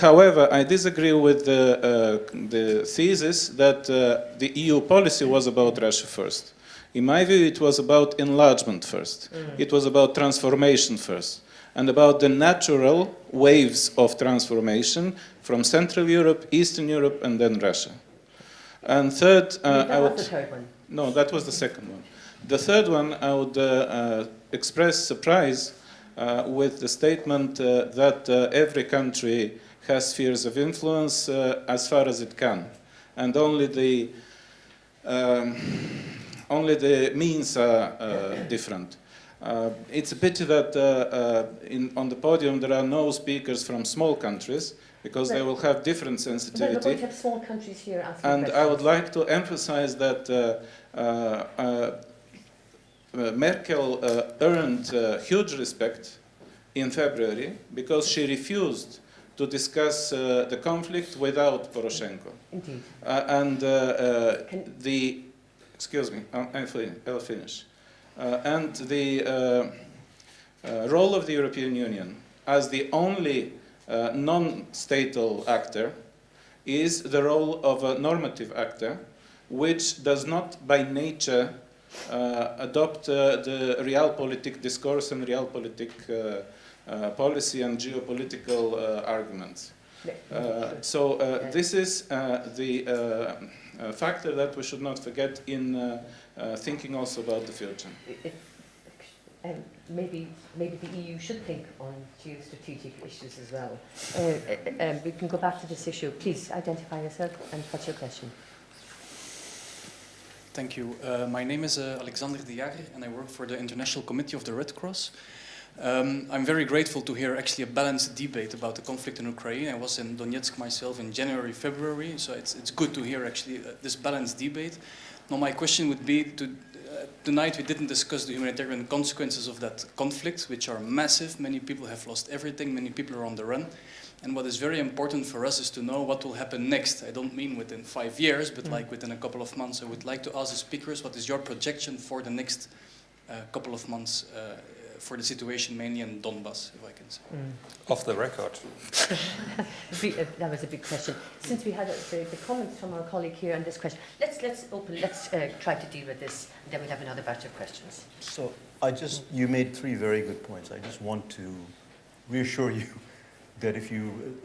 However, I disagree with the thesis that the EU policy was about Russia first. In my view, it was about enlargement first. It was about transformation first, and about the natural waves of transformation from Central Europe, Eastern Europe, and then Russia. And third, That was the third one. no, that was the second one. The third one, I would express surprise with the statement that every country has spheres of influence as far as it can, and only the means are different. It's a pity that on the podium there are no speakers from small countries, because they will have different But we're going sensitivity. to have small countries here asking And questions. I would like to emphasize that Merkel earned huge respect in February because she refused to discuss the conflict without Poroshenko. Indeed. Excuse me, I'll finish. And the role of the European Union as the only non-statal actor is the role of a normative actor, which does not by nature adopt the realpolitik discourse and realpolitik policy and geopolitical arguments. This is the factor that we should not forget in thinking also about the future. Maybe the EU should think on geostrategic issues as well. We can go back to this issue. Please identify yourself and what's your question? Thank you. My name is Alexander de Jager, and I work for the International Committee of the Red Cross. I'm very grateful to hear actually a balanced debate about the conflict in Ukraine. I was in Donetsk myself in January, February, so it's good to hear actually this balanced debate. Now my question would be, tonight we didn't discuss the humanitarian consequences of that conflict, which are massive. Many people have lost everything, many people are on the run. And what is very important for us is to know what will happen next. I don't mean within 5 years, but like within a couple of months. I would like to ask the speakers, what is your projection for the next couple of months for the situation mainly in Donbas, if I can say. Off the record. That was a big question. Since we had the comments from our colleague here on this question, let's try to deal with this, and then we'll have another batch of questions. So you made 3 very good points. I just want to reassure you that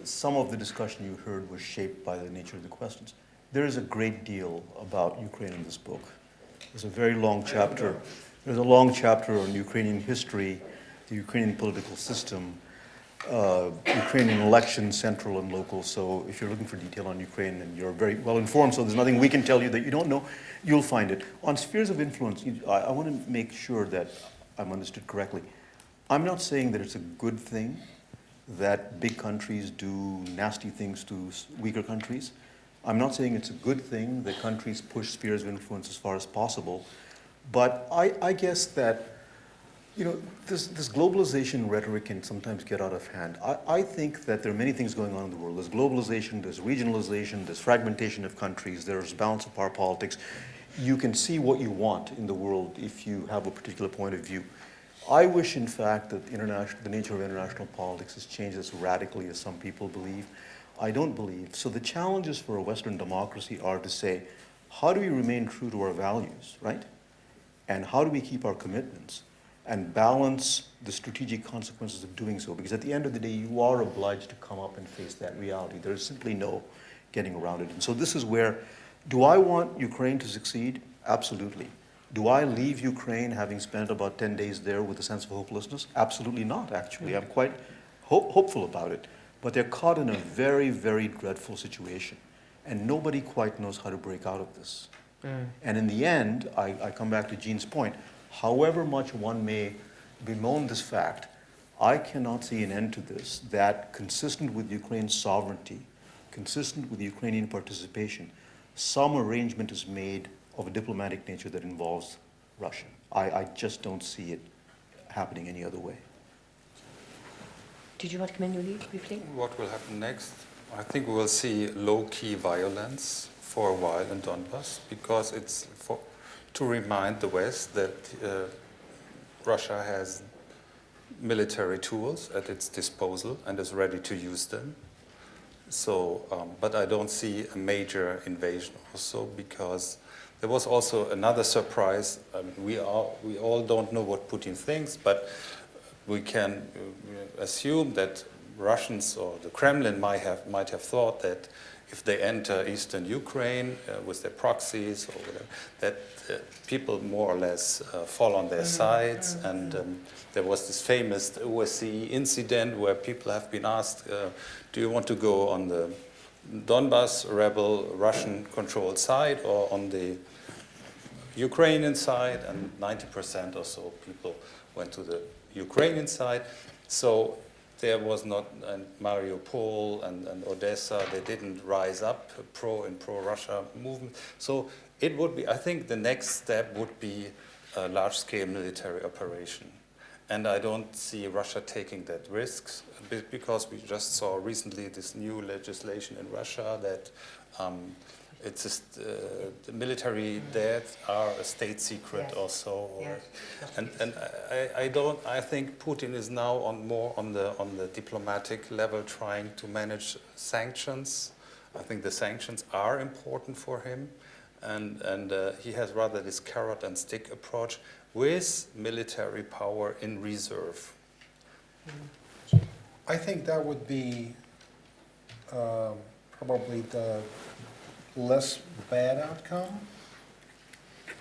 some of the discussion you heard was shaped by the nature of the questions. There is a great deal about Ukraine in this book. There's a very long chapter. There's a long chapter on Ukrainian history, the Ukrainian political system, Ukrainian elections, central and local. So if you're looking for detail on Ukraine, and you're very well informed, so there's nothing we can tell you that you don't know, you'll find it. On spheres of influence, I want to make sure that I'm understood correctly. I'm not saying that it's a good thing that big countries do nasty things to weaker countries. I'm not saying it's a good thing that countries push spheres of influence as far as possible. But I guess that You know, this globalization rhetoric can sometimes get out of hand. I think that there are many things going on in the world. There's globalization, there's regionalization, there's fragmentation of countries, there's balance of power politics. You can see what you want in the world if you have a particular point of view. I wish, in fact, that the nature of international politics has changed as radically as some people believe. I don't believe. So the challenges for a Western democracy are to say, how do we remain true to our values, right? And how do we keep our commitments? And balance the strategic consequences of doing so. Because at the end of the day, you are obliged to come up and face that reality. There is simply no getting around it. And so this is where, do I want Ukraine to succeed? Absolutely. Do I leave Ukraine having spent about 10 days there with a sense of hopelessness? Absolutely not, actually. I'm quite hopeful about it. But they're caught in a very, very dreadful situation. And nobody quite knows how to break out of this. And in the end, I come back to Gene's point, however much one may bemoan this fact, I cannot see an end to this that, consistent with Ukraine's sovereignty, consistent with Ukrainian participation, some arrangement is made of a diplomatic nature that involves Russia. I just don't see it happening any other way. Did you want to come in, Yuli, briefly? What will happen next? I think we will see low-key violence for a while in Donbas, because it's to remind the West that Russia has military tools at its disposal and is ready to use them. So, but I don't see a major invasion also, because there was also another surprise. We all don't know what Putin thinks, but we can assume that Russians or the Kremlin might have thought that if they enter eastern Ukraine with their proxies or whatever, that people more or less fall on their sides. And there was this famous OSCE incident where people have been asked, do you want to go on the Donbas rebel Russian-controlled side or on the Ukrainian side? And 90% or so people went to the Ukrainian side. So there was not, and Mariupol and Odessa, they didn't rise up pro-Russia movement. So it would be, I think the next step would be a large-scale military operation. And I don't see Russia taking that risks, because we just saw recently this new legislation in Russia that it's just, the military deaths are a state secret also. And I think Putin is now more on the diplomatic level trying to manage sanctions. I think the sanctions are important for him, and he has rather this carrot and stick approach with military power in reserve. I think that would be probably the less bad outcome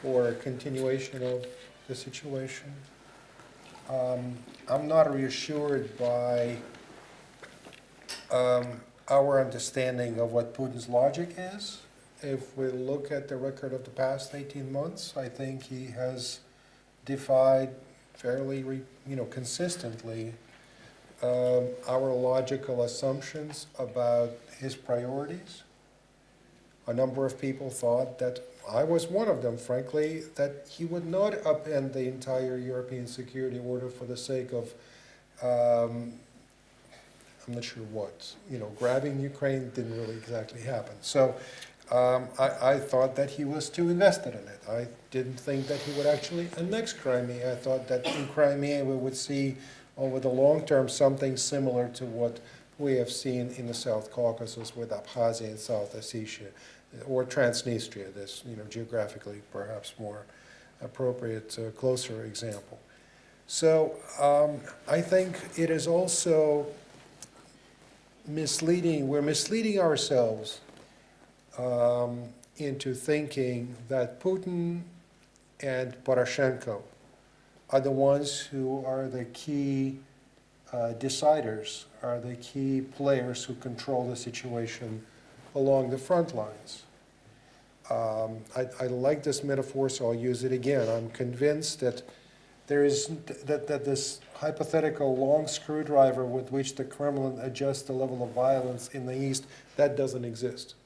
or continuation of the situation. I'm not reassured by our understanding of what Putin's logic is. If we look at the record of the past 18 months, I think he has defied fairly consistently our logical assumptions about his priorities. A number of people thought that, I was one of them, frankly, that he would not upend the entire European security order for the sake of, I'm not sure what, grabbing Ukraine didn't really exactly happen. So I thought that he was too invested in it. I didn't think that he would actually annex Crimea. I thought that in Crimea we would see over the long term something similar to what we have seen in the South Caucasus with Abkhazia and South Ossetia, or Transnistria, this geographically perhaps more appropriate, closer example. So I think it is also misleading. We're misleading ourselves into thinking that Putin and Poroshenko are the ones who are the key deciders, are the key players who control the situation along the front lines. I like this metaphor, so I'll use it again. I'm convinced that that this hypothetical long screwdriver with which the Kremlin adjusts the level of violence in the East, that doesn't exist.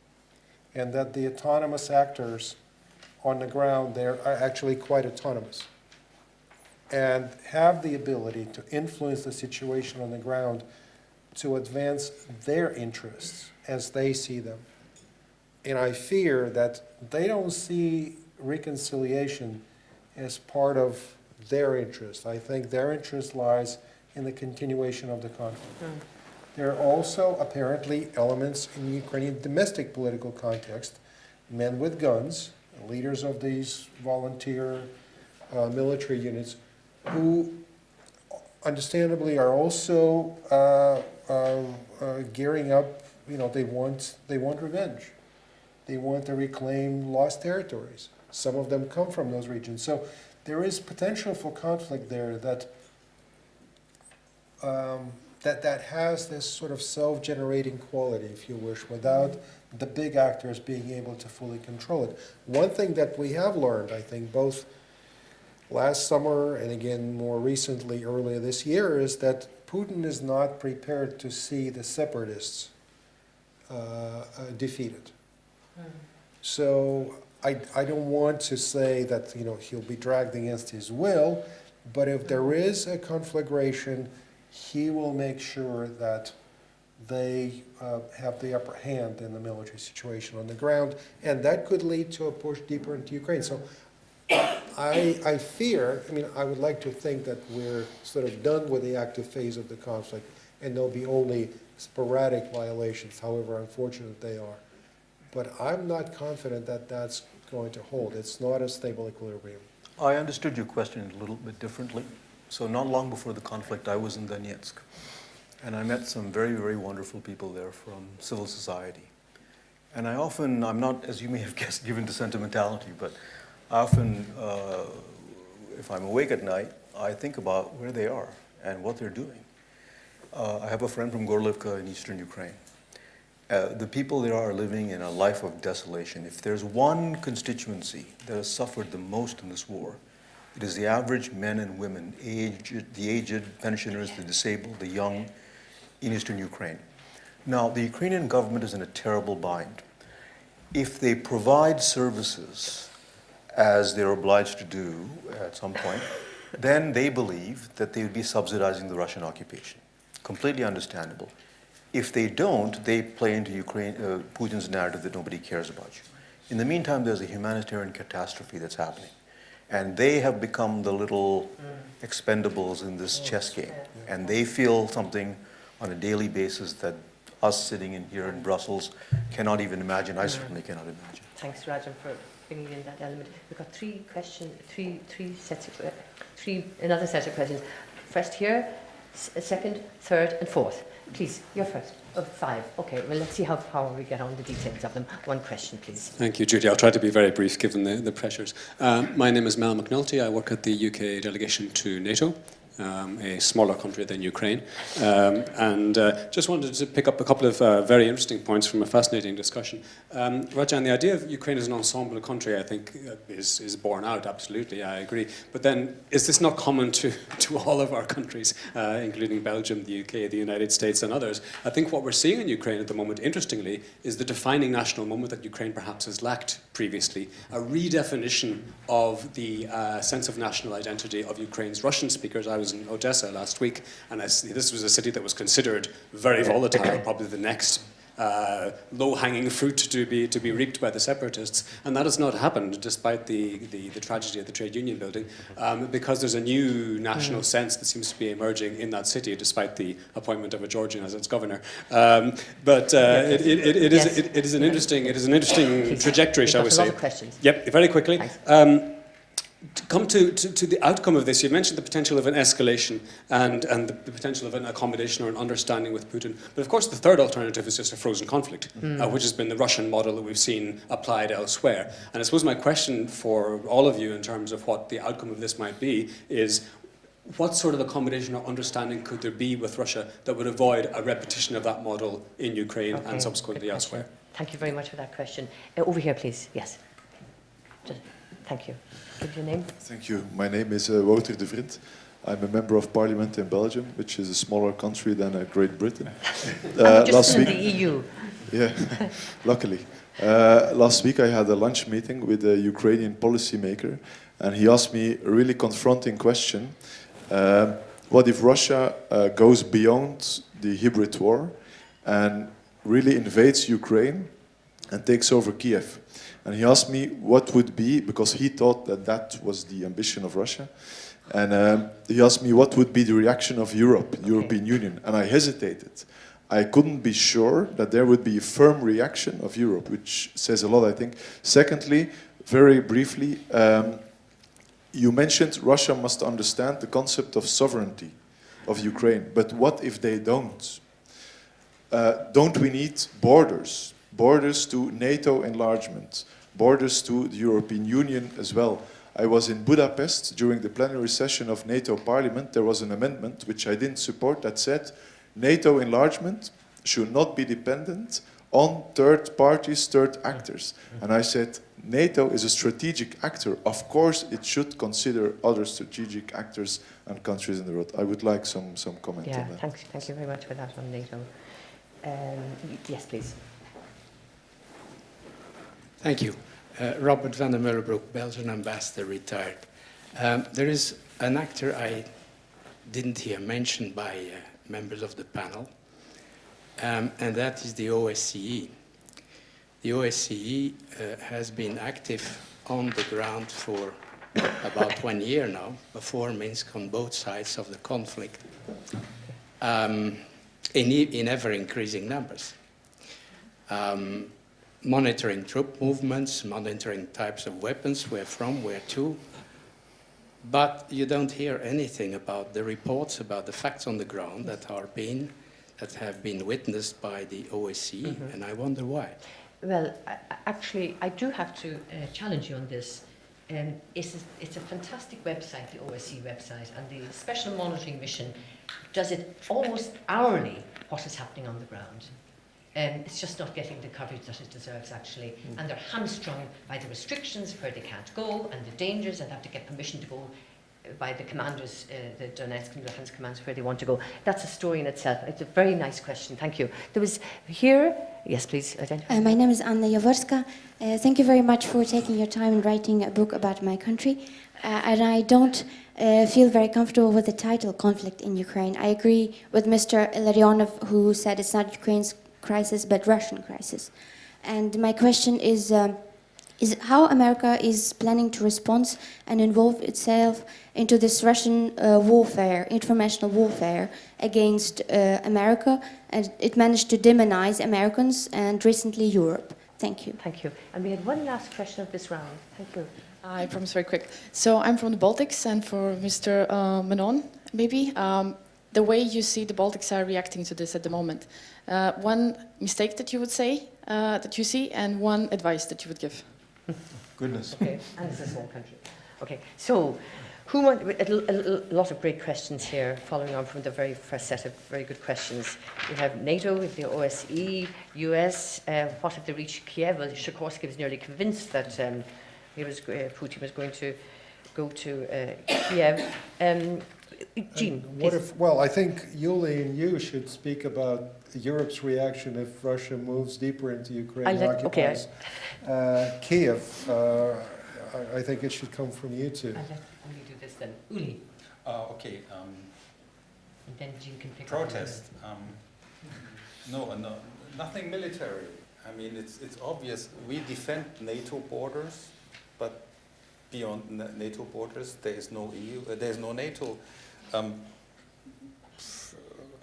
And that the autonomous actors on the ground there are actually quite autonomous. and have the ability to influence the situation on the ground to advance their interests as they see them. And I fear that they don't see reconciliation as part of their interest. I think their interest lies in the continuation of the conflict. There are also apparently elements in the Ukrainian domestic political context, men with guns, leaders of these volunteer military units, who understandably are also gearing up. You know, they want revenge. They want to reclaim lost territories. Some of them come from those regions. So there is potential for conflict there that that has this sort of self-generating quality, if you wish, without the big actors being able to fully control it. One thing that we have learned, I think, both last summer and again more recently earlier this year, is that Putin is not prepared to see the separatists defeated. So I don't want to say that, you know, he'll be dragged against his will, but if there is a conflagration, he will make sure that they have the upper hand in the military situation on the ground, and that could lead to a push deeper into Ukraine. So I fear, I mean, I would like to think that we're sort of done with the active phase of the conflict, and there'll be only sporadic violations, however unfortunate they are. But I'm not confident that that's going to hold. It's not a stable equilibrium. I understood your question a little bit differently. So not long before the conflict, I was in Donetsk, and I met some very, very wonderful people there from civil society. And I'm not, as you may have guessed, given to sentimentality, but I often, if I'm awake at night, I think about where they are and what they're doing. I have a friend from Gorlivka in eastern Ukraine. The people there are living in a life of desolation. If there's one constituency that has suffered the most in this war, it is the average men and women, the aged, pensioners, the disabled, the young, in eastern Ukraine. Now, the Ukrainian government is in a terrible bind. If they provide services, as they're obliged to do at some point, then they believe that they would be subsidizing the Russian occupation. Completely understandable. If they don't, they play into Putin's narrative that nobody cares about you. In the meantime, there's a humanitarian catastrophe that's happening. And they have become the little expendables in this chess game. And they feel something on a daily basis that us sitting in here in Brussels cannot even imagine. I certainly cannot imagine. Thanks, Rajan, for bringing in that element. We've got another set of questions. First here, second, third, and fourth. Please, you're first. Of 5. Okay, well, let's see how far we get on the details of them. One question, please. Thank you, Judy. I'll try to be very brief given the pressures. My name is Mel McNulty. I work at the UK delegation to NATO, a smaller country than Ukraine. And just wanted to pick up a couple of very interesting points from a fascinating discussion. Rajan, the idea of Ukraine as an ensemble country, I think, is borne out, absolutely, I agree. But then, is this not common to all of our countries, including Belgium, the UK, the United States, and others? I think what we're seeing in Ukraine at the moment, interestingly, is the defining national moment that Ukraine perhaps has lacked previously, a redefinition of the sense of national identity of Ukraine's Russian speakers. I was in Odessa last week, and this was a city that was considered very volatile, probably the next low-hanging fruit to be reaped by the separatists, and that has not happened despite the tragedy at the trade union building, because there's a new national sense that seems to be emerging in that city, despite the appointment of a Georgian as its governor. It is an interesting trajectory, shall we say? A lot of questions. Yep, very quickly. To come to the outcome of this, you mentioned the potential of an escalation and the potential of an accommodation or an understanding with Putin. But of course, the third alternative is just a frozen conflict, which has been the Russian model that we've seen applied elsewhere. And I suppose my question for all of you in terms of what the outcome of this might be is, what sort of accommodation or understanding could there be with Russia that would avoid a repetition of that model in Ukraine and subsequently elsewhere? Thank you very much for that question. Over here, please. Yes. Thank you. Give your name. Thank you. My name is Wouter de Vriend. I'm a member of parliament in Belgium, which is a smaller country than Great Britain. Just in the EU. Yeah, luckily. Last week I had a lunch meeting with a Ukrainian policymaker, And he asked me a really confronting question. What if Russia goes beyond the hybrid war and really invades Ukraine and takes over Kiev? And he asked me what would be, because he thought that that was the ambition of Russia, and he asked me what would be the reaction of Europe, the European Union, and I hesitated. I couldn't be sure that there would be a firm reaction of Europe, which says a lot, I think. Secondly, very briefly, you mentioned Russia must understand the concept of sovereignty of Ukraine, but what if they don't? Don't we need borders? Borders to NATO enlargement, borders to the European Union as well. I was in Budapest during the plenary session of NATO Parliament. There was an amendment which I didn't support that said NATO enlargement should not be dependent on third parties, third actors. And I said, NATO is a strategic actor. Of course, it should consider other strategic actors and countries in the world. I would like some comment on that. Thank you very much for that on NATO. Yes, please. Thank you. Robert van der Mullenbroek, Belgian ambassador, retired. There is an actor I didn't hear mentioned by members of the panel, and that is the OSCE. The OSCE has been active on the ground for about 1 year now, before Minsk, on both sides of the conflict, in ever-increasing numbers. Monitoring troop movements, monitoring types of weapons, where from, where to. But you don't hear anything about the reports, about the facts on the ground that have been witnessed by the OSCE, and I wonder why. Well, actually, I do have to challenge you on this. It's a fantastic website, the OSCE website, and the Special Monitoring Mission does it almost hourly, what is happening on the ground. It's just not getting the coverage that it deserves, actually. And they're hamstrung by the restrictions where they can't go and the dangers, and have to get permission to go by the commanders, the Donetsk and Luhansk commands, where they want to go. That's a story in itself. It's a very nice question. Thank you. There was here, yes, please. My name is Anna Jaworska. Thank you very much for taking your time and writing a book about my country. And I don't feel very comfortable with the title, Conflict in Ukraine. I agree with Mr. Ilarionov, who said it's not Ukraine's crisis, but Russian crisis. And my question is how America is planning to respond and involve itself into this Russian warfare, informational warfare against America, and it managed to demonize Americans and recently Europe. Thank you. Thank you. And we had one last question of this round. Thank you. I promise very quick. So I'm from the Baltics, and for Mr. Menon, maybe, the way you see the Baltics are reacting to this at the moment. One mistake that you would say, that you see, and one advice that you would give. Goodness. Okay, and it's a small country. Okay, so who want, a lot of great questions here, following on from the very first set of very good questions. We have NATO, we have the OSCE, US. What if they reach Kiev? Well, Sikorski was nearly convinced that Putin was going to go to Kiev. Eugene, what if, well, I think EU and U should speak about Europe's reaction if Russia moves deeper into Ukraine and occupies Kiev. I think it should come from you two. I'll let Uli do this then. Uli. Okay. And then Jean can pick protest. No, nothing military. I mean, it's obvious. We defend NATO borders, but beyond NATO borders, there is no EU. There is no NATO.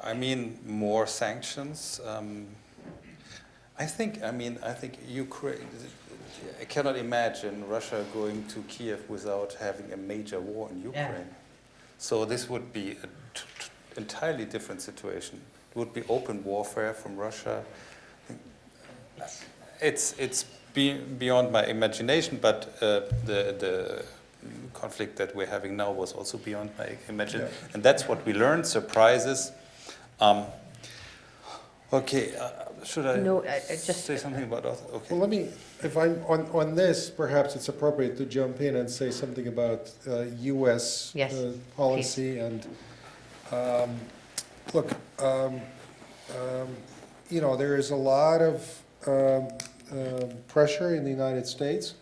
I mean, more sanctions. I think Ukraine. I cannot imagine Russia going to Kiev without having a major war in Ukraine. Yeah. So this would be an entirely different situation. It would be open warfare from Russia. It's beyond my imagination, but the conflict that we're having now was also beyond my imagination. Yeah. And that's what we learned, surprises. Okay, should I just say something about that? Okay. Well, let me, if I'm on this, perhaps it's appropriate to jump in and say something about U.S. policy. Please. And look, you know, there is a lot of pressure in the United States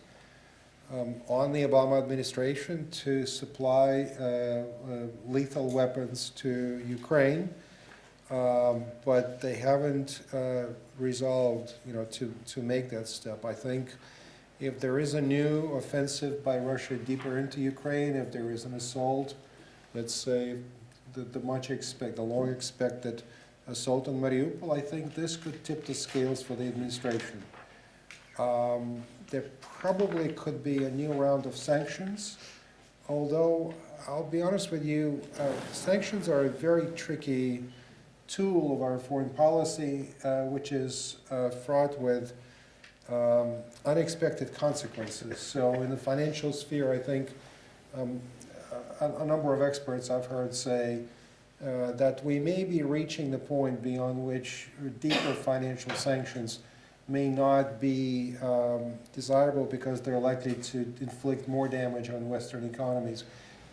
on the Obama administration to supply lethal weapons to Ukraine, but they haven't resolved, to make that step. I think if there is a new offensive by Russia deeper into Ukraine, if there is an assault, let's say the long expected assault on Mariupol, I think this could tip the scales for the administration. There probably could be a new round of sanctions, although I'll be honest with you, sanctions are a very tricky tool of our foreign policy, which is fraught with unexpected consequences. So in the financial sphere, I think a number of experts I've heard say that we may be reaching the point beyond which deeper financial sanctions may not be desirable because they're likely to inflict more damage on Western economies,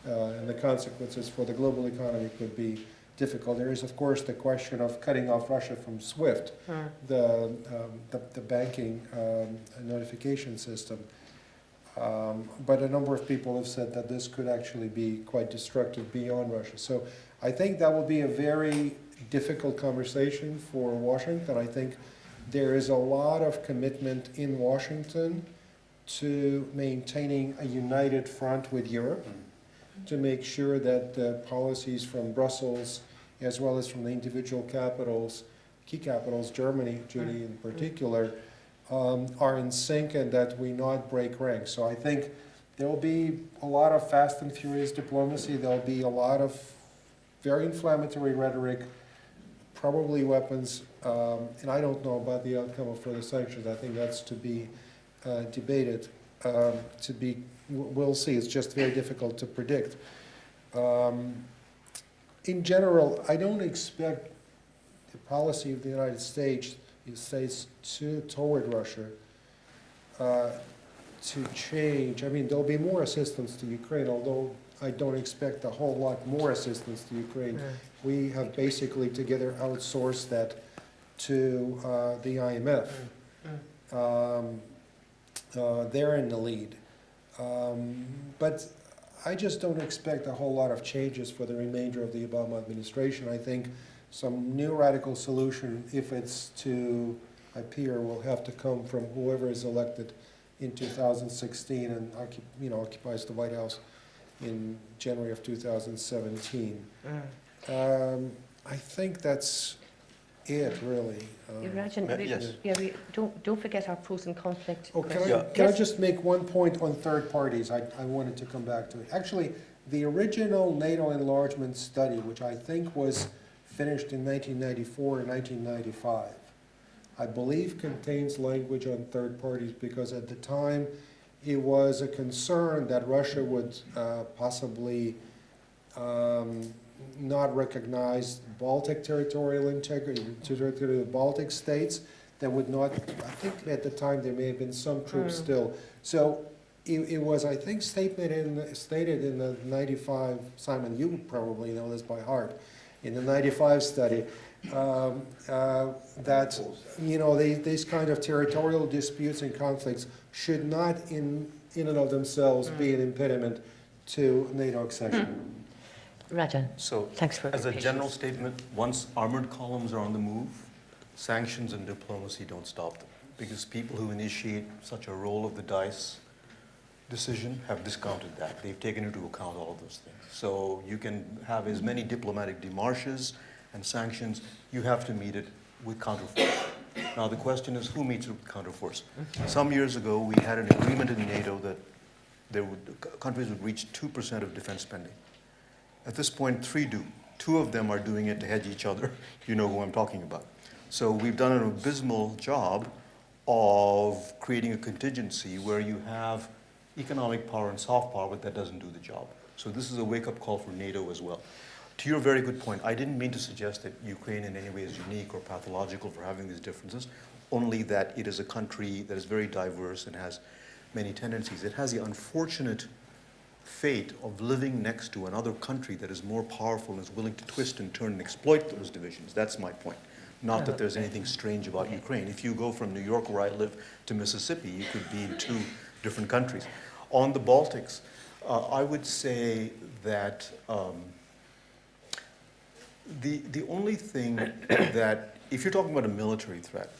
and the consequences for the global economy could be difficult. There is, of course, the question of cutting off Russia from SWIFT, the banking notification system. But a number of people have said that this could actually be quite destructive beyond Russia. So I think that will be a very difficult conversation for Washington. I think there is a lot of commitment in Washington to maintaining a united front with Europe, to make sure that the policies from Brussels, as well as from the individual capitals, key capitals, Germany, Judy in particular, are in sync and that we not break ranks. So I think there will be a lot of fast and furious diplomacy. There will be a lot of very inflammatory rhetoric, probably weapons, and I don't know about the outcome of further sanctions. I think that's to be debated. We'll see. It's just very difficult to predict. In general, I don't expect the policy of the United States toward Russia to change. I mean, there'll be more assistance to Ukraine, although I don't expect a whole lot more assistance to Ukraine. We have basically together outsourced that to the IMF. They're in the lead. But I just don't expect a whole lot of changes for the remainder of the Obama administration. I think some new radical solution, if it's to appear, will have to come from whoever is elected in 2016 and occupies the White House in January of 2017. I think that's it, really. Rajan, yes. don't forget our pros and conflict. Oh, can I just make one point on third parties? I wanted to come back to it. Actually, the original NATO enlargement study, which I think was finished in 1994 or 1995, I believe contains language on third parties because at the time it was a concern that Russia would possibly not recognize Baltic territorial integrity, territory of the Baltic states that would not, I think at the time there may have been some troops still. So it was, I think, stated in the 95, Simon, you probably know this by heart, in the 95 study, that, these kind of territorial disputes and conflicts should not in and of themselves be an impediment to NATO accession. Rajan, So, thanks for as a patience. general statement, once armored columns are on the move, sanctions and diplomacy don't stop them. Because people who initiate such a roll of the dice decision have discounted that. They've taken into account all of those things. So you can have as many diplomatic démarches and sanctions, you have to meet it with counterforce. Now the question is, who meets it with counterforce? Some years ago, we had an agreement in NATO that countries would reach 2% of defense spending. At this point, 3 do. 2 of them are doing it to hedge each other. You know who I'm talking about. So we've done an abysmal job of creating a contingency where you have economic power and soft power, but that doesn't do the job. So this is a wake-up call for NATO as well. To your very good point, I didn't mean to suggest that Ukraine in any way is unique or pathological for having these differences, only that it is a country that is very diverse and has many tendencies. It has the unfortunate fate of living next to another country that is more powerful and is willing to twist and turn and exploit those divisions. That's my point. Not that there's anything strange about Ukraine. If you go from New York, where I live, to Mississippi, you could be in 2 different countries. On the Baltics, I would say that the only thing that, if you're talking about a military threat,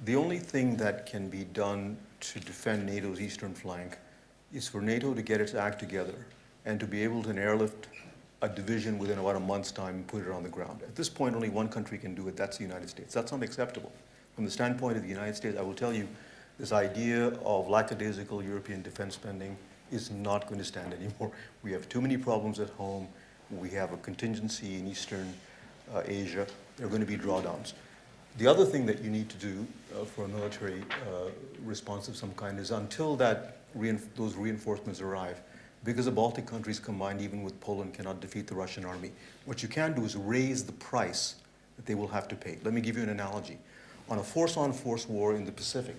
the only thing that can be done to defend NATO's eastern flank is for NATO to get its act together and to be able to airlift a division within about a month's time and put it on the ground. At this point, only one country can do it, that's the United States. That's unacceptable. From the standpoint of the United States, I will tell you, this idea of lackadaisical European defense spending is not going to stand anymore. We have too many problems at home. We have a contingency in Eastern Asia. There are going to be drawdowns. The other thing that you need to do for a military response of some kind is until those reinforcements arrive, because the Baltic countries combined, even with Poland, cannot defeat the Russian army. What you can do is raise the price that they will have to pay. Let me give you an analogy. On a force-on-force war in the Pacific,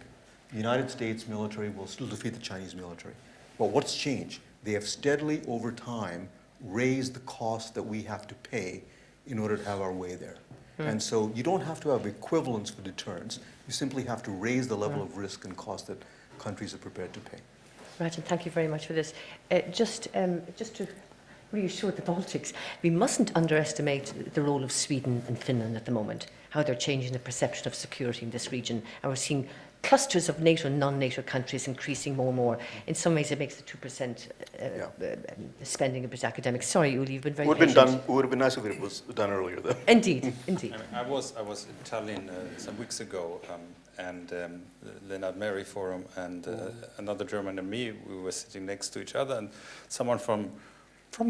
the United States military will still defeat the Chinese military. But what's changed? They have steadily, over time, raised the cost that we have to pay in order to have our way there. And so you don't have to have equivalence for deterrence. You simply have to raise the level of risk and cost that countries are prepared to pay. Rajan, thank you very much for this. Just to reassure the Baltics, we mustn't underestimate the role of Sweden and Finland at the moment, how they're changing the perception of security in this region. And we're seeing clusters of NATO and non-NATO countries increasing more and more. In some ways, it makes the 2% spending a bit academic. Sorry, Uli, you've been very patient. Would have been nice if it was done earlier, though. Indeed, indeed. I was in Tallinn some weeks ago, and Leonard Mary Forum and another German and me, we were sitting next to each other, and someone from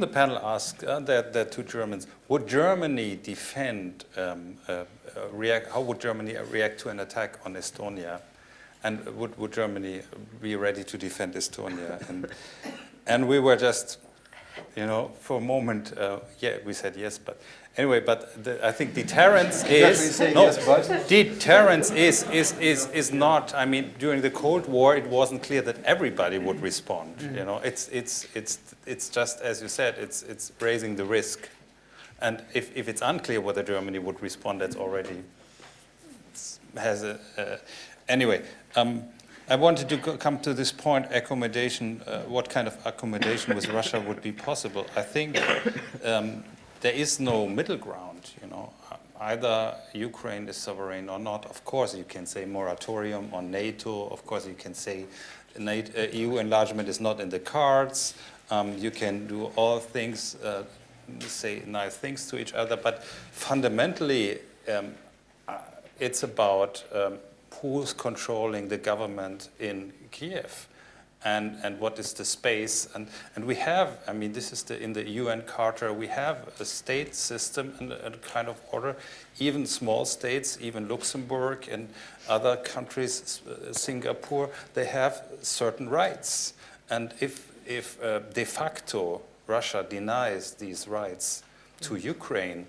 the panel asked, there are two Germans, would Germany defend, how would Germany react to an attack on Estonia? And would Germany be ready to defend Estonia? And we were just, for a moment, we said yes, but anyway, I think deterrence deterrence is not. I mean, during the Cold War, it wasn't clear that everybody would respond. It's just as you said, it's raising the risk, and if it's unclear whether Germany would respond, that's already has a. Anyway, I wanted to come to this point, accommodation, what kind of accommodation with Russia would be possible. I think there is no middle ground, Either Ukraine is sovereign or not. Of course, you can say moratorium on NATO. Of course, you can say EU enlargement is not in the cards. You can do all things, say nice things to each other. But fundamentally, it's about who's controlling the government in Kiev, and what is the space, and we have, I mean, this is in the UN Charter, we have a state system and a kind of order. Even small states, even Luxembourg and other countries, Singapore, they have certain rights, and if de facto Russia denies these rights to Ukraine,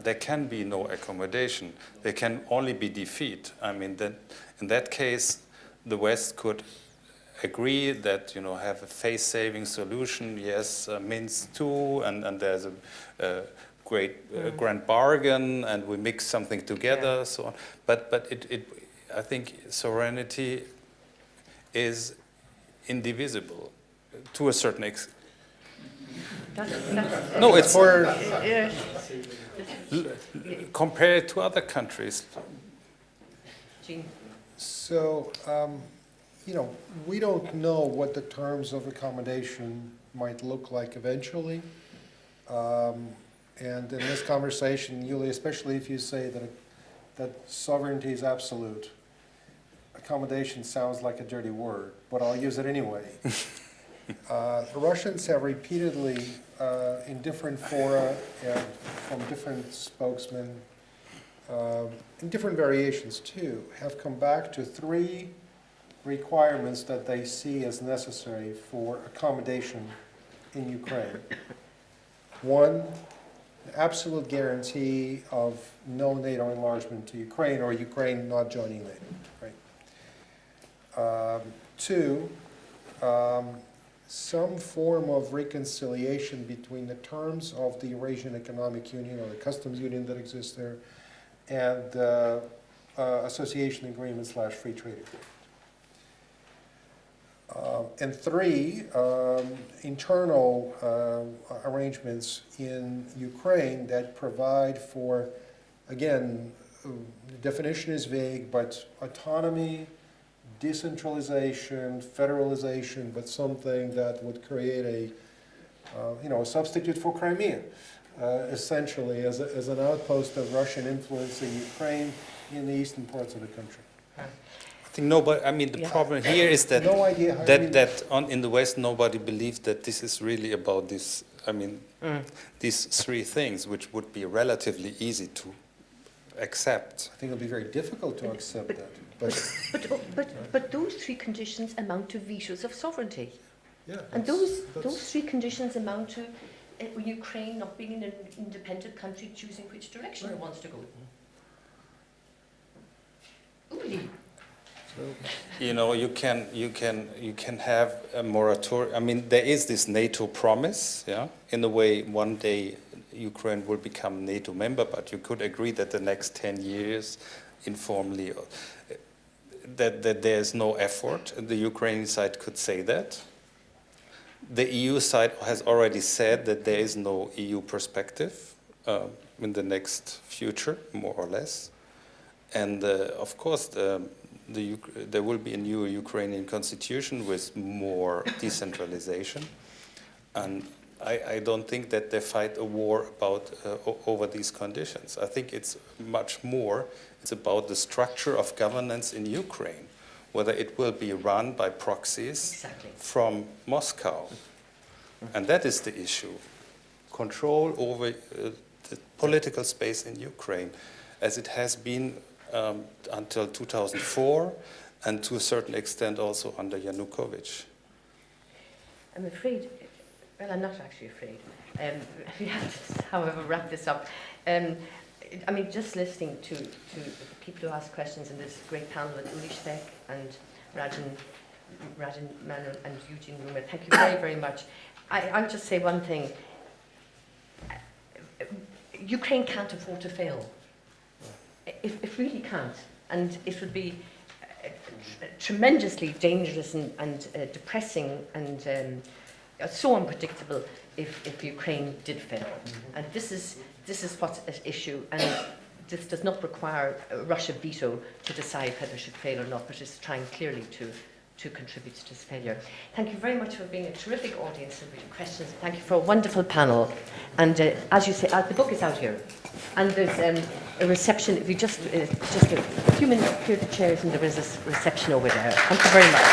there can be no accommodation. There can only be defeat. I mean, in that case, the West could agree that, have a face-saving solution. Yes, Minsk too, and there's a great grand bargain, and we mix something together, so on. But I think sovereignty is indivisible to a certain extent. No, it's for compared to other countries. Eugene. So, we don't know what the terms of accommodation might look like eventually. And in this conversation, Yuli, especially if you say that sovereignty is absolute, accommodation sounds like a dirty word, but I'll use it anyway. The Russians have repeatedly, in different fora and from different spokesmen, in different variations too, have come back to three requirements that they see as necessary for accommodation in Ukraine. One, the absolute guarantee of no NATO enlargement to Ukraine, or Ukraine not joining NATO. Right? Two, some form of reconciliation between the terms of the Eurasian Economic Union, or the customs union that exists there, and association agreement / free trade agreement. And three, internal arrangements in Ukraine that provide for, again, the definition is vague, but autonomy, decentralization, federalization, but something that would create a substitute for Crimea, essentially, as an outpost of Russian influence in Ukraine in the eastern parts of the country. I think nobody. I mean, the problem here is that No idea how in the West nobody believes that this is really about this. I mean, these three things, which would be relatively easy to accept. I think it'll be very difficult to accept that. But those three conditions amount to vetoes of sovereignty. Yeah, And those three conditions amount to Ukraine not being an independent country, choosing which direction it wants to go. Ooh. You know, you can have a moratorium. I mean, there is this NATO promise, yeah. In a way, one day Ukraine will become NATO member, but you could agree that the next 10 years, informally, that there is no effort. The Ukrainian side could say that. The EU side has already said that there is no EU perspective in the next future, more or less. And of course, there will be a new Ukrainian constitution with more decentralization. And I don't think that they fight a war over these conditions. I think it's much more, it's about the structure of governance in Ukraine, whether it will be run by proxies from Moscow. And that is the issue. Control over the political space in Ukraine, as it has been until 2004, and to a certain extent also under Yanukovych. I'm afraid, well, I'm not actually afraid. We have to, however, wrap this up. I mean, just listening to the people who ask questions in this great panel with Ulrich and Rajan, Menon and Eugene Rumer, thank you very, very much. I'll just say one thing. Ukraine can't afford to fail. It really can't. And it would be tremendously dangerous and depressing and so unpredictable if Ukraine did fail. And this is what's at issue. And this does not require a Russia veto to decide whether it should fail or not, but it's trying clearly to contribute to this failure. Thank you very much for being a terrific audience and reading questions. Thank you for a wonderful panel. And as you say, the book is out here. And there's a reception. If you just a few minutes, clear the chairs, and there is a reception over there. Thank you very much.